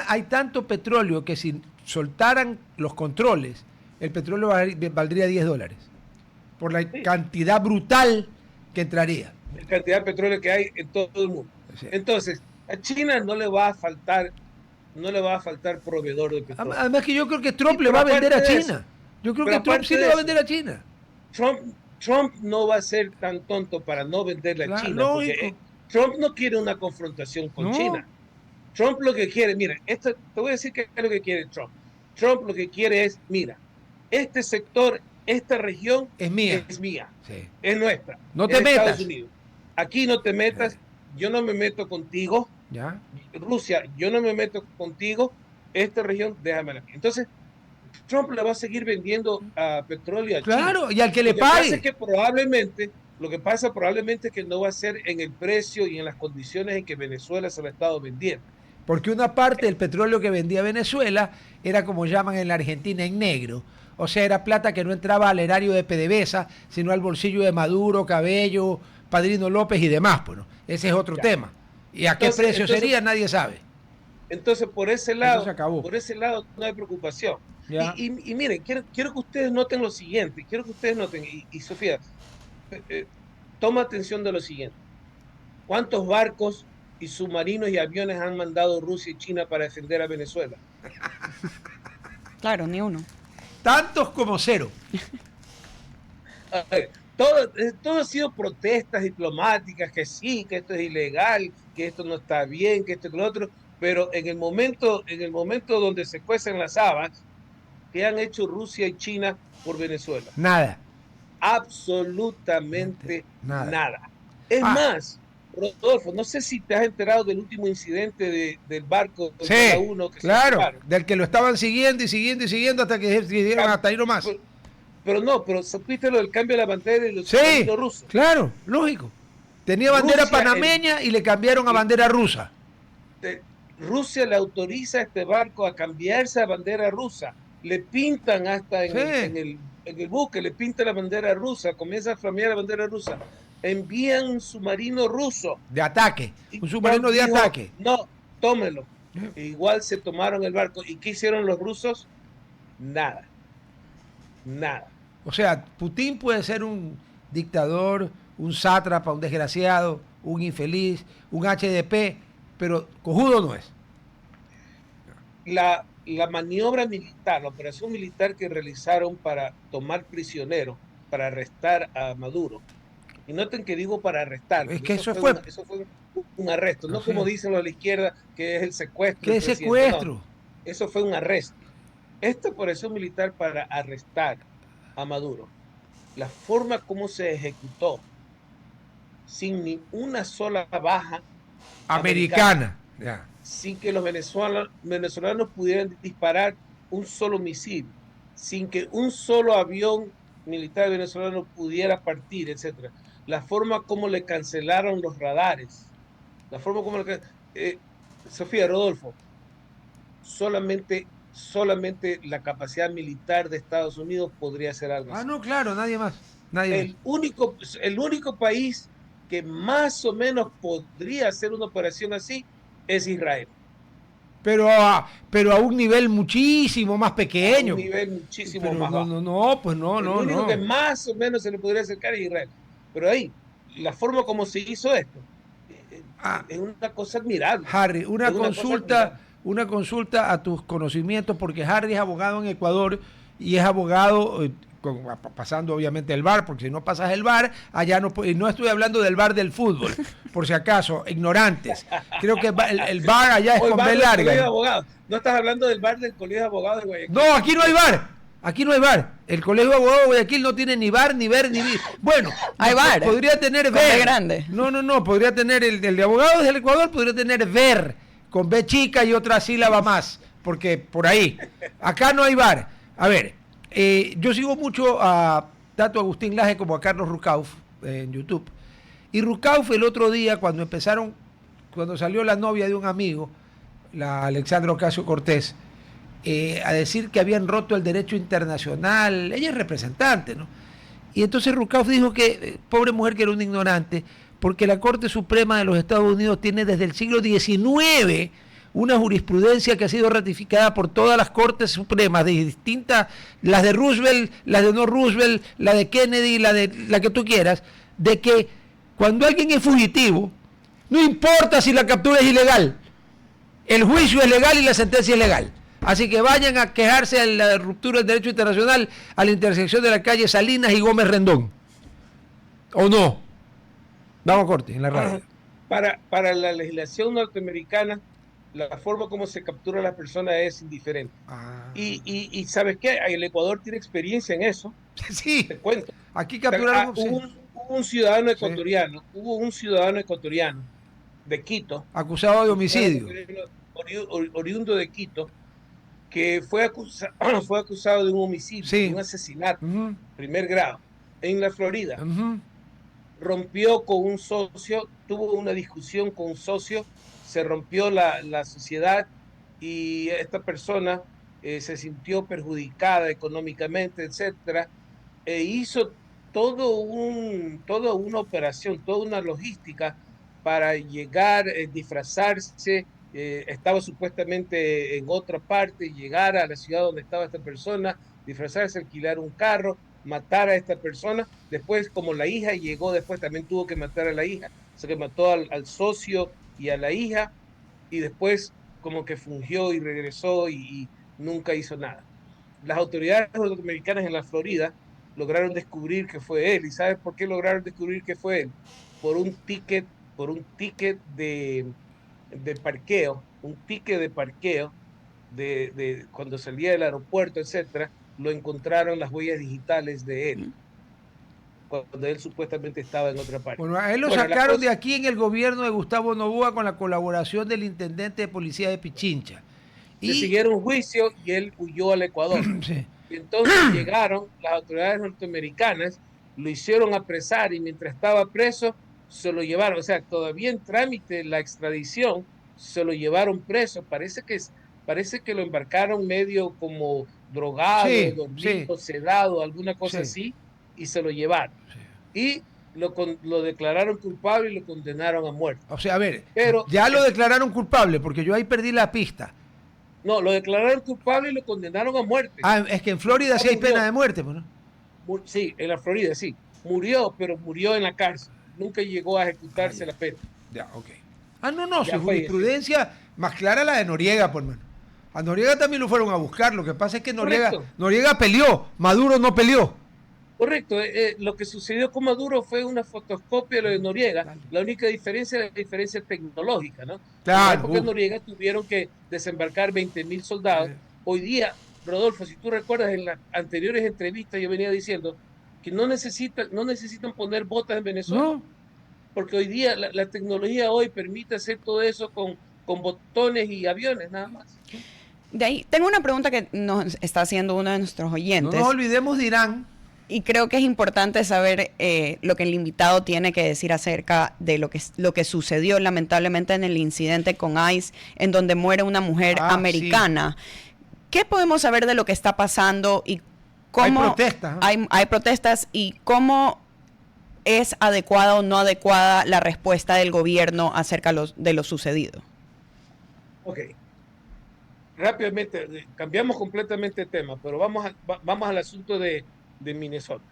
Hay tanto petróleo que si soltaran los controles, el petróleo valdría $10 por la cantidad brutal que entraría. La cantidad de petróleo que hay en todo el mundo. Sí. Entonces, a China no le va a faltar proveedor de petróleo. Además que yo creo que Trump le va a vender a China. Yo creo que Trump sí le va a vender a China. Trump no va a ser tan tonto para no venderle a China. Porque Trump no quiere una confrontación con China. Trump lo que quiere, mira, te voy a decir qué es lo que quiere Trump. Trump lo que quiere es, mira, este sector, esta región es mía. Sí. Es nuestra. No te metas. Estados Unidos. Aquí no te metas, yo no me meto contigo. ¿Ya? Rusia, yo no me meto contigo. Esta región, déjamela. Entonces, Trump le va a seguir vendiendo petróleo a China. Claro, y al que le pague. Lo que pasa probablemente es que no va a ser en el precio y en las condiciones en que Venezuela se lo ha estado vendiendo. Porque una parte del petróleo que vendía Venezuela era como llaman en la Argentina en negro. O sea, era plata que no entraba al erario de PDVSA, sino al bolsillo de Maduro, Cabello, Padrino López y demás. Bueno, ese es otro tema. ¿Y a qué precio sería? Nadie sabe. Entonces, por ese lado no hay preocupación. Y miren, quiero que ustedes noten lo siguiente. Quiero que ustedes noten, y Sofía, toma atención de lo siguiente. ¿Cuántos barcos y submarinos y aviones han mandado Rusia y China para defender a Venezuela? Claro, ni uno. Tantos como cero. Todo ha sido protestas diplomáticas, que sí, que esto es ilegal, que esto no está bien, que esto y lo otro, pero en el momento donde se cuecen las habas, ¿qué han hecho Rusia y China por Venezuela? Nada. Absolutamente nada. Es más, Rodolfo, no sé si te has enterado del último incidente del barco sí, uno que claro, del que lo estaban siguiendo hasta que decidieron hasta ahí nomás. Pero supiste lo del cambio de la bandera y los rusos. Claro, lógico. Tenía bandera panameña y le cambiaron a bandera rusa. Rusia le autoriza a este barco a cambiarse a bandera rusa. Le pintan hasta en el buque, le pintan la bandera rusa, comienza a flamear la bandera rusa. Envían un submarino ruso. De ataque, un submarino de ataque. No, tómelo. Igual se tomaron el barco. ¿Y qué hicieron los rusos? Nada. O sea, Putin puede ser un dictador, un sátrapa, un desgraciado, un infeliz, un HDP, pero cojudo no es. La maniobra militar, la operación militar que realizaron para tomar prisioneros, para arrestar a Maduro, y noten que digo para arrestar, es que eso fue un arresto, no como dicen los de la izquierda, que es el secuestro. ¿Qué es secuestro? No, eso fue un arresto. Esta operación militar para arrestar a Maduro, la forma como se ejecutó, sin ni una sola baja americana. Sin que los venezolanos pudieran disparar un solo misil, sin que un solo avión militar venezolano pudiera partir, etcétera. La forma como le cancelaron los radares, la forma como Sofía, Rodolfo, solamente la capacidad militar de Estados Unidos podría hacer algo así. No, claro, nadie más. El único país que más o menos podría hacer una operación así es Israel. Pero a un nivel muchísimo más pequeño. A un nivel muchísimo más bajo. El único que más o menos se le podría acercar es Israel. Pero ahí, la forma como se hizo esto es una cosa admirable. Harry, una consulta a tus conocimientos, porque Harry es abogado en Ecuador y es abogado pasando obviamente el VAR, porque si no pasas el VAR, allá no estoy hablando del VAR del fútbol, por si acaso, ignorantes. Creo que el VAR allá es con B larga. No estás hablando del VAR del Colegio de Abogados de Guayaquil. No, aquí no hay VAR. Aquí no hay VAR. El Colegio de Abogados de Guayaquil no tiene ni VAR, ni ver, ni VAR. Bueno, hay VAR. Podría tener con ver. B grande. No. Podría tener el de Abogados del Ecuador, podría tener ver, con B chica y otra sílaba más. Porque por ahí. Acá no hay VAR. A ver, yo sigo mucho a tanto a Agustín Laje como a Carlos Rucauf en YouTube. Y Rucauf el otro día, cuando salió la novia de un amigo, la Alexandra Ocasio-Cortez, a decir que habían roto el derecho internacional. Ella es representante, ¿no? Y entonces Rucauf dijo que, pobre mujer que era una ignorante, porque la Corte Suprema de los Estados Unidos tiene desde el siglo XIX una jurisprudencia que ha sido ratificada por todas las Cortes Supremas, de distintas, las de Roosevelt, las de no Roosevelt, la de Kennedy, la que tú quieras, de que cuando alguien es fugitivo, no importa si la captura es ilegal, el juicio es legal y la sentencia es legal. Así que vayan a quejarse de la ruptura del derecho internacional a la intersección de la calle Salinas y Gómez Rendón. ¿O no? Vamos a corte en la radio. Para la legislación norteamericana, la forma como se captura a las personas es indiferente. Y ¿sabes qué? El Ecuador tiene experiencia en eso. Sí. Te cuento. Aquí capturaron... Hubo un ciudadano ecuatoriano, de Quito. Acusado de homicidio. Oriundo de Quito, que fue acusado de un homicidio, de un asesinato, primer grado, en la Florida. Rompió con un socio, tuvo una discusión con un socio, se rompió la sociedad y esta persona se sintió perjudicada económicamente, etcétera, e hizo toda una operación, toda una logística para llegar, disfrazarse. Estaba supuestamente en otra parte, llegar a la ciudad donde estaba esta persona, disfrazarse, alquilar un carro, matar a esta persona. Después, como la hija llegó, después también tuvo que matar a la hija. O sea que mató al socio y a la hija, y después como que fungió y regresó y nunca hizo nada. Las autoridades norteamericanas en la Florida lograron descubrir que fue él. ¿Y sabes por qué lograron descubrir que fue él? Por un ticket de parqueo, de cuando salía del aeropuerto, etcétera, lo encontraron las huellas digitales de él, cuando él supuestamente estaba en otra parte. Bueno, a él lo sacaron de aquí en el gobierno de Gustavo Noboa con la colaboración del intendente de policía de Pichincha. Le siguieron juicio y él huyó al Ecuador. Sí. Y entonces llegaron las autoridades norteamericanas, lo hicieron apresar y mientras estaba preso se lo llevaron, o sea, todavía en trámite la extradición, se lo llevaron preso. Parece que lo embarcaron medio como drogado, dormido, sedado, alguna cosa así, y se lo llevaron. Y lo declararon culpable y lo condenaron a muerte. O sea, a ver, pero ya lo declararon culpable, porque yo ahí perdí la pista. No, lo declararon culpable y lo condenaron a muerte. Es que en Florida sí hay pena de muerte, ¿no? Sí, en la Florida sí. Murió, pero murió en la cárcel. Nunca llegó a ejecutarse la pena. Ya, ok. No, su jurisprudencia más clara la de Noriega, por mano. A Noriega también lo fueron a buscar. Lo que pasa es que Noriega peleó, Maduro no peleó. Correcto. Lo que sucedió con Maduro fue una fotocopia de lo de Noriega. Claro. La única diferencia es la diferencia tecnológica, ¿no? Claro. Porque en Noriega tuvieron que desembarcar 20.000 soldados. Hoy día, Rodolfo, si tú recuerdas, en las anteriores entrevistas yo venía diciendo que no necesitan poner botas en Venezuela. No. Porque hoy día la tecnología hoy permite hacer todo eso con botones y aviones, nada más. De ahí, tengo una pregunta que nos está haciendo uno de nuestros oyentes. No nos olvidemos de Irán. Y creo que es importante saber lo que el invitado tiene que decir acerca de lo que sucedió lamentablemente en el incidente con ICE, en donde muere una mujer americana. Sí. ¿Qué podemos saber de lo que está pasando y cómo... Hay protestas. Hay protestas y cómo es adecuada o no adecuada la respuesta del gobierno acerca de lo sucedido. Ok. Rápidamente, cambiamos completamente de tema, pero vamos al asunto de Minnesota.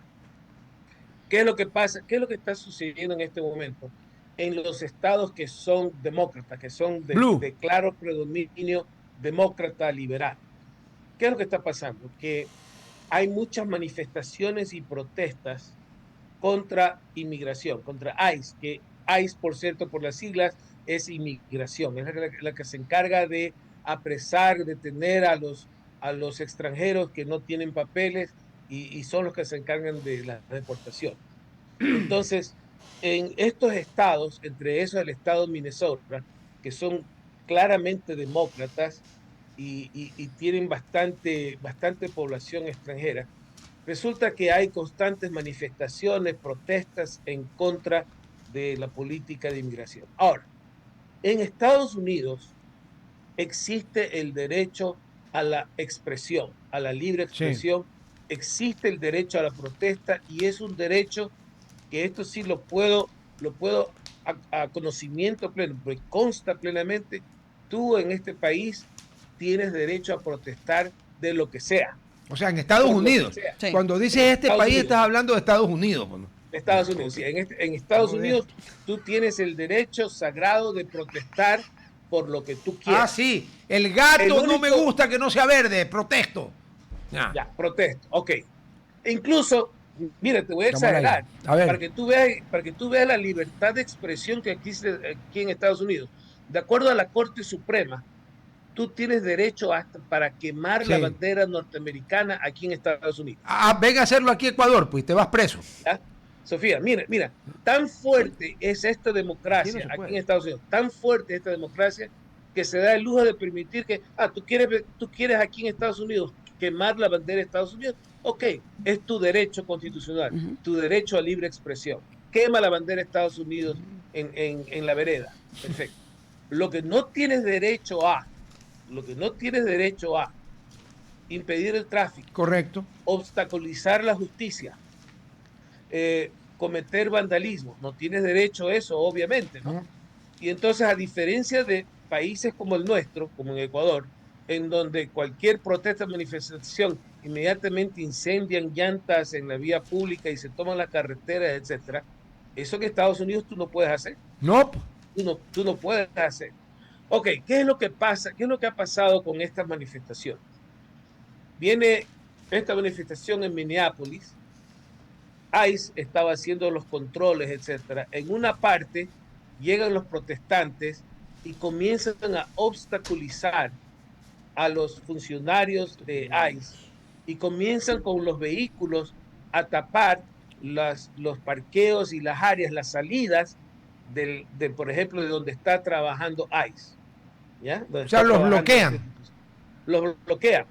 ¿Qué es lo que pasa? ¿Qué es lo que está sucediendo en este momento? En los estados que son demócratas, que son de claro predominio demócrata liberal. ¿Qué es lo que está pasando? Que hay muchas manifestaciones y protestas contra inmigración, contra ICE, que ICE, por cierto, por las siglas, es inmigración, es la que se encarga de apresar, detener a los a los extranjeros que no tienen papeles y son los que se encargan de la deportación. Entonces, en estos estados, entre esos el estado de Minnesota, que son claramente demócratas y tienen bastante población extranjera, resulta que hay constantes manifestaciones, protestas en contra de la política de inmigración. Ahora, en Estados Unidos existe el derecho a la expresión, a la libre expresión, sí. Existe el derecho a la protesta y es un derecho que esto sí lo puedo a conocimiento pleno, porque consta plenamente, tú en este país tienes derecho a protestar de lo que sea. O sea, en Estados Unidos. Sí. Cuando dices este país, Unidos. Estás hablando de Estados Unidos. ¿No? Estados Unidos, sí. En Estados Unidos tú tienes el derecho sagrado de protestar por lo que tú quieras. Ah, sí. El gato no me gusta que no sea verde, protesto. Ya, protesto. Ok. Incluso, mira, te voy a exagerar. Para que tú veas la libertad de expresión que existe aquí en Estados Unidos. De acuerdo a la Corte Suprema, tú tienes derecho hasta para quemar la bandera norteamericana aquí en Estados Unidos. Ven a hacerlo aquí en Ecuador, pues te vas preso. ¿Ya? Sofía, mira, tan fuerte es esta democracia aquí en Estados Unidos, tan fuerte es esta democracia que se da el lujo de permitir que, tú quieres aquí en Estados Unidos quemar la bandera de Estados Unidos, ok, es tu derecho constitucional, tu derecho a libre expresión. Quema la bandera de Estados Unidos en la vereda, perfecto. Lo que no tienes derecho a impedir el tráfico. Correcto. Obstaculizar la justicia. Cometer vandalismo. No tienes derecho a eso, obviamente, ¿no? Y entonces, a diferencia de países como el nuestro, como en Ecuador, en donde cualquier protesta, manifestación, inmediatamente incendian llantas en la vía pública y se toman las carreteras, etcétera, eso en Estados Unidos tú no puedes hacer. No. Tú no puedes hacer. Ok, ¿qué es lo que pasa? ¿Qué es lo que ha pasado con esta manifestación? Viene esta manifestación en Minneapolis, ICE estaba haciendo los controles, etcétera. En una parte llegan los protestantes y comienzan a obstaculizar a los funcionarios de ICE y comienzan con los vehículos a tapar los parqueos y las áreas, las salidas por ejemplo, de donde está trabajando ICE. ¿Ya? O sea, los bloquean. Los bloquean.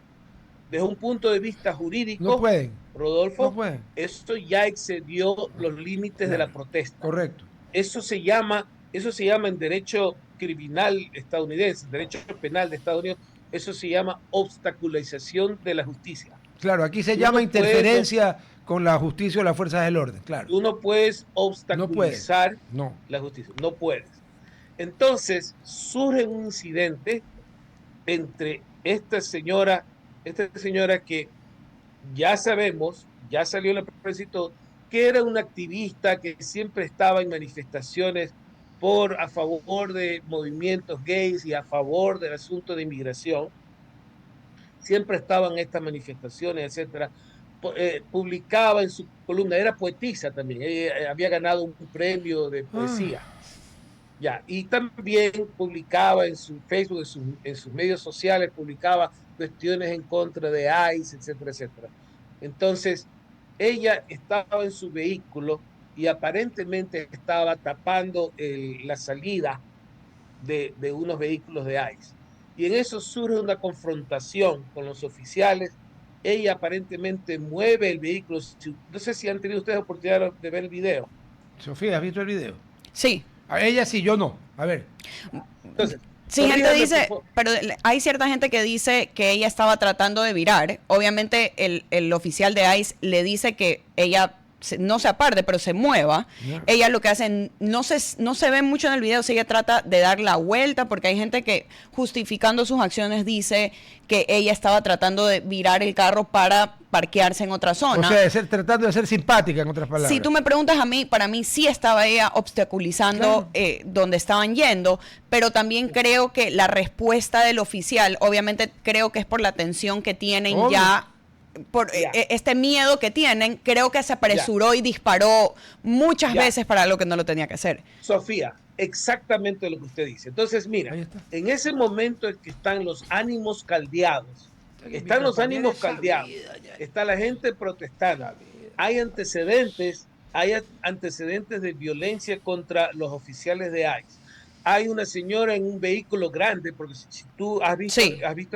Desde un punto de vista jurídico, no pueden. Rodolfo, no pueden. Esto ya excedió los límites de la protesta. Correcto. Eso se llama en derecho criminal estadounidense, derecho penal de Estados Unidos, eso se llama obstaculización de la justicia. Claro, aquí se llama interferencia con la justicia o las fuerzas del orden, claro. Tú no puedes obstaculizar la justicia, no puedes. Entonces, surge un incidente entre esta señora que ya sabemos, ya salió en la prensa y todo, que era una activista que siempre estaba en manifestaciones a favor de movimientos gays y a favor del asunto de inmigración. Siempre estaba en estas manifestaciones, etcétera. Publicaba en su columna, era poetisa también, ella había ganado un premio de poesía. Ya, y también publicaba en su Facebook, en sus medios sociales, publicaba cuestiones en contra de ICE, etcétera, etcétera. Entonces, ella estaba en su vehículo y aparentemente estaba tapando la salida de unos vehículos de ICE. Y en eso surge una confrontación con los oficiales. Ella aparentemente mueve el vehículo. No sé si han tenido ustedes oportunidad de ver el video. Sofía, ¿has visto el video? Sí. A ella sí, yo no. A ver. Entonces, sí, gente dice, pero hay cierta gente que dice que ella estaba tratando de virar. Obviamente el oficial de ICE le dice que ella no se aparte, pero se mueva. Yeah. Ella lo que hace, no se ve mucho en el video, si ella trata de dar la vuelta, porque hay gente que justificando sus acciones dice que ella estaba tratando de virar el carro para parquearse en otra zona. O sea, tratando de ser simpática, en otras palabras. Si tú me preguntas a mí, para mí sí estaba ella obstaculizando donde estaban yendo, pero también creo que la respuesta del oficial, obviamente creo que es por la tensión que tienen ya, por este miedo que tienen, creo que se apresuró y disparó muchas veces para lo que no lo tenía que hacer. Sofía, exactamente lo que usted dice. Entonces, mira, en ese momento en que están los ánimos caldeados Están los ánimos caldeados, está la gente protestando, hay antecedentes de violencia contra los oficiales de ICE. Hay una señora en un vehículo grande, porque si tú has visto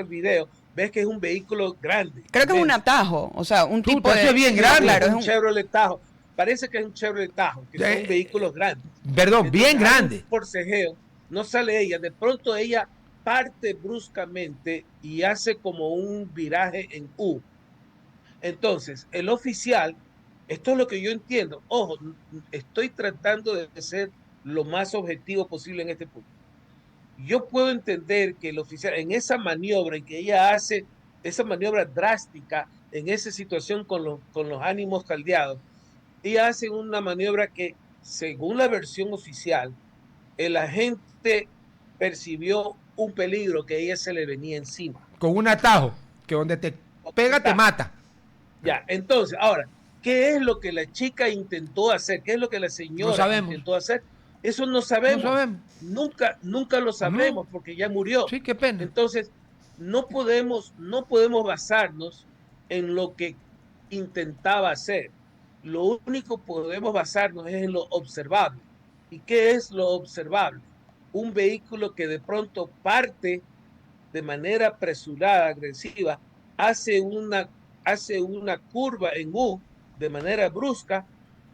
el video, ves que es un vehículo grande. Creo que es un atajo, o sea, un tipo de... bien grande. Claro, es un Chevrolet Tahoe. Parece que es un Chevrolet Tahoe, que son vehículos grandes. Perdón, Entonces, bien grande. Un forcejeo, no sale ella, de pronto ella parte bruscamente y hace como un viraje en U. Entonces, el oficial, esto es lo que yo entiendo, ojo, estoy tratando de ser lo más objetivo posible en este punto. Yo puedo entender que el oficial, en esa maniobra en que ella hace, esa maniobra drástica, en esa situación con los ánimos caldeados, ella hace una maniobra que, según la versión oficial, el agente percibió un peligro que a ella se le venía encima. Con un atajo, que donde te pega te mata. Ya, entonces, ahora, ¿qué es lo que la chica intentó hacer? ¿Qué es lo que la señora intentó hacer? Eso no sabemos. No sabemos. Nunca lo sabremos porque ya murió. Sí, qué pena. Entonces, no podemos basarnos en lo que intentaba hacer. Lo único que podemos basarnos es en lo observable. ¿Y qué es lo observable? Un vehículo que de pronto parte de manera apresurada, agresiva, hace una curva en U de manera brusca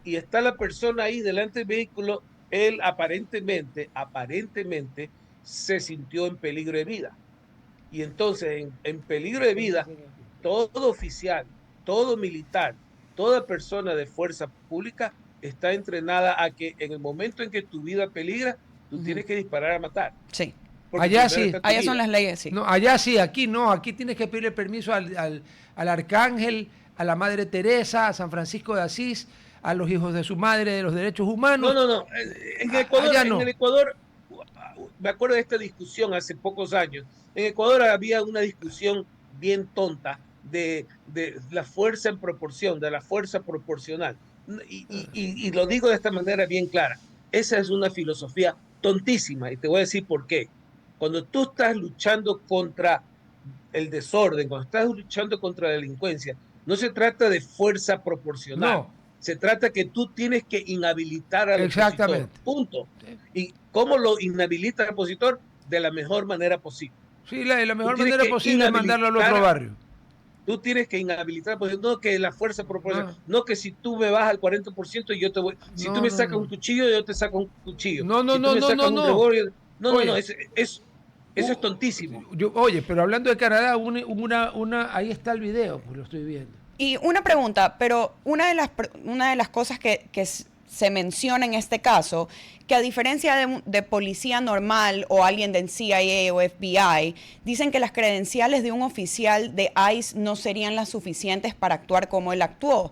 y está la persona ahí delante del vehículo. Él aparentemente se sintió en peligro de vida. Y entonces, en peligro de vida, todo oficial, todo militar, toda persona de fuerza pública está entrenada a que en el momento en que tu vida peligra, tú tienes que disparar a matar. Sí. Allá sí. Allá son las leyes, sí. No, allá sí, aquí no. Aquí tienes que pedirle permiso al arcángel, a la Madre Teresa, a San Francisco de Asís, a los hijos de su madre de los derechos humanos. No. En el Ecuador, me acuerdo de esta discusión hace pocos años. En Ecuador había una discusión bien tonta de la fuerza en proporción, de la fuerza proporcional. Y lo digo de esta manera bien clara. Esa es una filosofía tontísima y te voy a decir por qué. Cuando tú estás luchando contra el desorden, cuando estás luchando contra la delincuencia, no se trata de fuerza proporcional. No. Se trata que tú tienes que inhabilitar al opositor. Punto. ¿Y cómo lo inhabilita el opositor? De la mejor manera posible. Sí, la mejor manera posible es mandarlo al otro barrio. Tú tienes que inhabilitar, pues no que la fuerza proporcional, no que si tú me vas al 40% y yo te voy, si tú me sacas un cuchillo, yo te saco un cuchillo. No, eso es tontísimo. Oye, pero hablando de Canadá, ahí está el video, pues lo estoy viendo. Y una pregunta, pero una de las cosas que se menciona en este caso, que a diferencia de policía normal o alguien del CIA o FBI, dicen que las credenciales de un oficial de ICE no serían las suficientes para actuar como él actuó.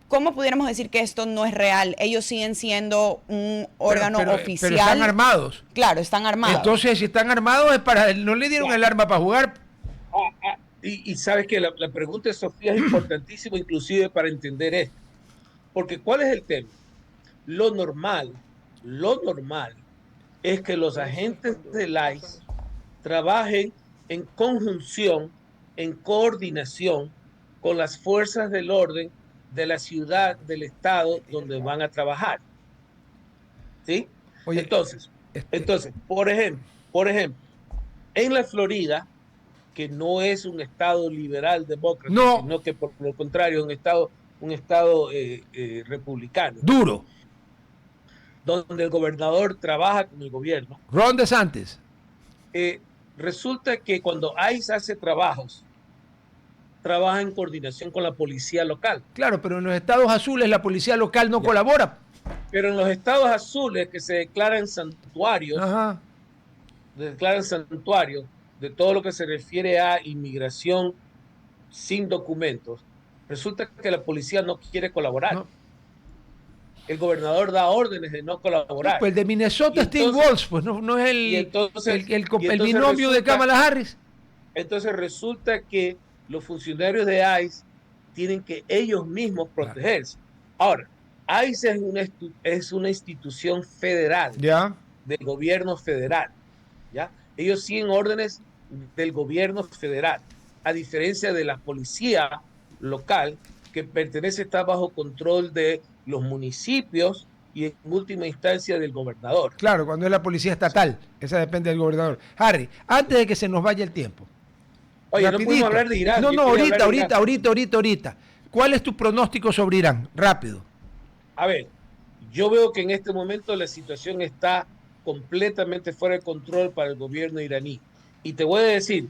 ¿Cómo pudiéramos decir que esto no es real? Ellos siguen siendo un órgano oficial. Pero están armados. Claro, están armados. Entonces, si están armados, no le dieron el arma para jugar. Y sabes que la pregunta de Sofía es importantísima, inclusive para entender esto. Porque ¿cuál es el tema? Lo normal es que los agentes del ICE trabajen en conjunción, en coordinación con las fuerzas del orden de la ciudad, del estado donde van a trabajar. ¿Sí? Oye, entonces, por ejemplo, en la Florida, que no es un estado liberal demócrata, sino que por lo contrario es un estado republicano. Duro. Donde el gobernador trabaja con el gobierno. Ron DeSantis. Resulta que cuando ICE hace trabajos, trabaja en coordinación con la policía local. Claro, pero en los estados azules la policía local no colabora. Pero en los estados azules que se declaran santuarios, de todo lo que se refiere a inmigración sin documentos, resulta que la policía no quiere colaborar. No. El gobernador da órdenes de no colaborar. Pues el de Minnesota, Steve Walz, pues no es el binomio de Kamala Harris. Entonces resulta que los funcionarios de ICE tienen que ellos mismos protegerse. Ahora, ICE es una institución federal, del gobierno federal. ¿Ya? Ellos siguen órdenes del gobierno federal. a diferencia de la policía local, que está bajo control de los municipios y en última instancia del gobernador. Claro, cuando es la policía estatal, esa depende del gobernador. Harry, antes de que se nos vaya el tiempo. Oye, rapidito. No podemos hablar de Irán. No, ahorita. ¿Cuál es tu pronóstico sobre Irán? Rápido. A ver, yo veo que en este momento la situación está completamente fuera de control para el gobierno iraní. Y te voy a decir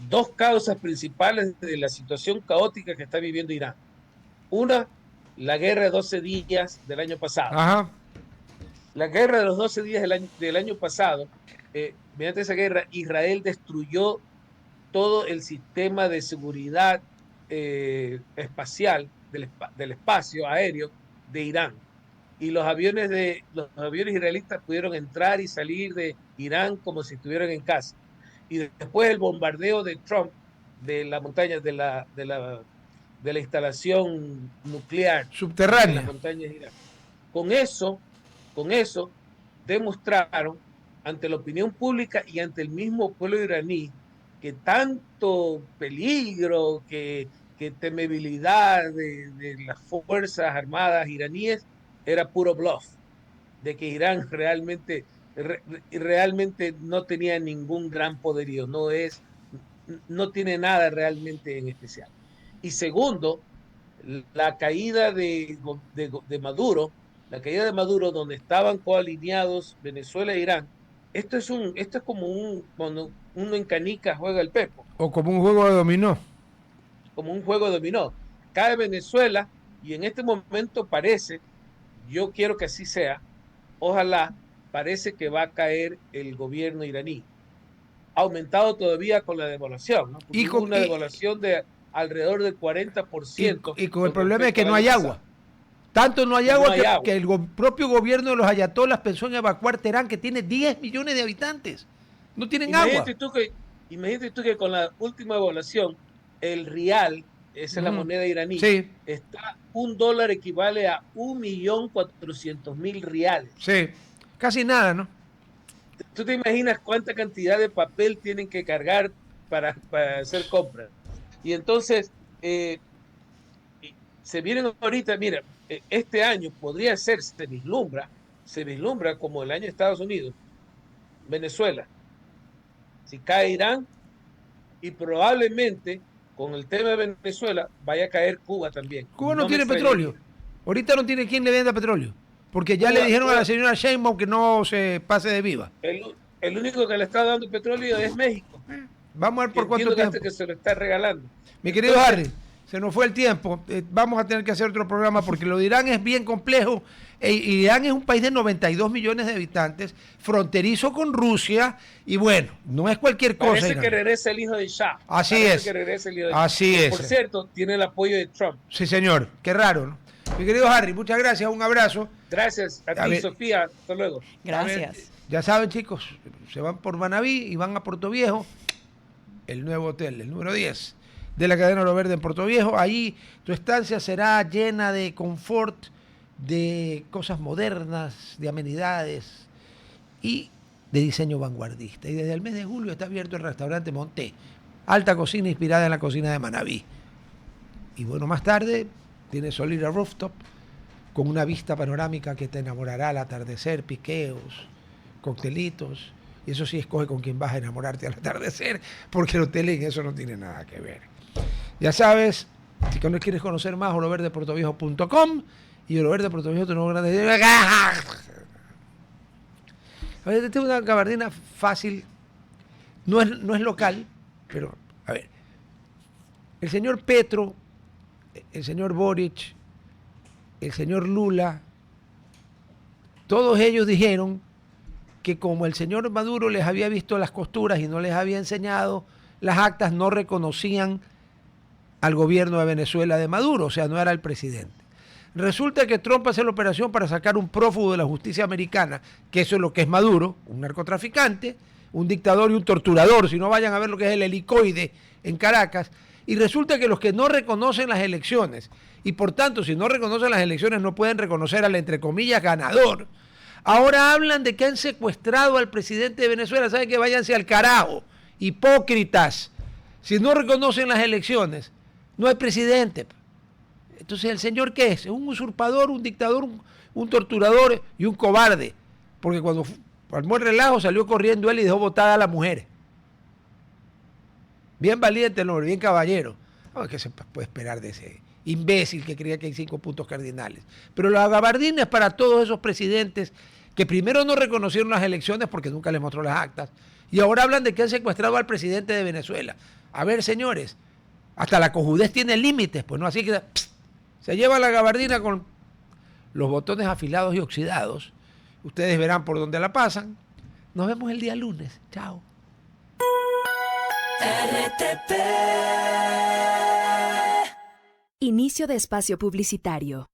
dos causas principales de la situación caótica que está viviendo Irán. Una, la guerra de 12 días del año pasado. Ajá. La guerra de los 12 días del año pasado, mediante esa guerra, Israel destruyó todo el sistema de seguridad espacial del espacio aéreo de Irán. Y los aviones israelitas pudieron entrar y salir de Irán como si estuvieran en casa. Y después el bombardeo de Trump de la montaña, de la instalación nuclear subterránea en las montañas de Irán. Con eso demostraron ante la opinión pública y ante el mismo pueblo iraní que tanto peligro, que temibilidad de las fuerzas armadas iraníes era puro bluff, de que Irán realmente no tenía ningún gran poderío, no tiene nada realmente en especial. Y segundo, la caída de Maduro, donde estaban coalineados Venezuela e Irán. Esto es como cuando uno en canica juega el pepo. O como un juego de dominó. Como un juego de dominó. Cae Venezuela y en este momento parece, yo quiero que así sea, ojalá, parece que va a caer el gobierno iraní. Aumentado todavía con la devaluación, ¿no? Y con una devaluación de alrededor del 40%. Y con el problema es que no hay agua. Tanto no hay agua que el propio gobierno de los ayatolas pensó en evacuar Teherán, que tiene 10 millones de habitantes. No tienen agua. Imagínate tú que con la última evaluación, el rial, esa es la moneda iraní, sí, está $1 equivale a 1.400.000 reales. Sí, casi nada, ¿no? ¿Tú te imaginas cuánta cantidad de papel tienen que cargar para hacer compras? Y entonces, se vienen ahorita, mira, este año podría ser, se vislumbra como el año de Estados Unidos, Venezuela, si cae Irán, y probablemente con el tema de Venezuela vaya a caer Cuba también. Cuba no tiene petróleo. Ahorita no tiene quien le venda petróleo. Porque ya le dijeron a la señora Sheinbaum que no se pase de viva. El único que le está dando petróleo es México. Vamos a ver por cuánto tiempo. Que se lo está regalando. Mi querido Harry, se nos fue el tiempo. Vamos a tener que hacer otro programa porque lo de Irán es bien complejo. Irán es un país de 92 millones de habitantes, fronterizo con Rusia, y bueno, no es cualquier cosa. Parece que regresa el hijo de Shah. Así es. Así es. Por cierto, tiene el apoyo de Trump. Sí, señor. Qué raro, ¿no? Mi querido Harry, muchas gracias, un abrazo. Gracias a ti, Sofía. Hasta luego. Gracias. Ya saben, chicos, se van por Manabí y van a Puerto Viejo, el nuevo hotel, el número 10 de la cadena Oro Verde en Puerto Viejo. Ahí tu estancia será llena de confort, de cosas modernas, de amenidades y de diseño vanguardista. Y desde el mes de julio está abierto el restaurante Monté, alta cocina inspirada en la cocina de Manabí. Y bueno, más tarde tiene Solira Rooftop con una vista panorámica que te enamorará al atardecer, piqueos, coctelitos. Y eso sí, escoge con quién vas a enamorarte al atardecer, porque el hotel en eso no tiene nada que ver. Ya sabes, si no quieres conocer más, oroverdeportoviejo.com y Oro Verde Puerto Viejo, tu nuevo grande. A ver, esta es una gabardina fácil, no es local, pero a ver, el señor Petro, el señor Boric, el señor Lula, todos ellos dijeron que como el señor Maduro les había visto las costuras y no les había enseñado las actas, no reconocían al gobierno de Venezuela de Maduro, o sea, no era el presidente. Resulta que Trump hace la operación para sacar un prófugo de la justicia americana, que eso es lo que es Maduro, un narcotraficante, un dictador y un torturador, si no vayan a ver lo que es el helicoide en Caracas, y resulta que los que no reconocen las elecciones, y por tanto, si no reconocen las elecciones, no pueden reconocer al, entre comillas, ganador, ahora hablan de que han secuestrado al presidente de Venezuela. ¿Saben qué? Váyanse al carajo, hipócritas. Si no reconocen las elecciones, no hay presidente. Entonces, ¿el señor qué es? Es un usurpador, un dictador, un torturador y un cobarde. Porque cuando armó el relajo salió corriendo él y dejó botada a la mujer. Bien valiente el hombre, bien caballero. No, ¿qué se puede esperar de ese imbécil que creía que hay 5 puntos cardinales? Pero la gabardina es para todos esos presidentes que primero no reconocieron las elecciones porque nunca les mostró las actas y ahora hablan de que han secuestrado al presidente de Venezuela. A ver, señores, hasta la cojudez tiene límites, pues no, así que se lleva la gabardina con los botones afilados y oxidados. Ustedes verán por dónde la pasan. Nos vemos el día lunes. Chao. RTP. Inicio de espacio publicitario.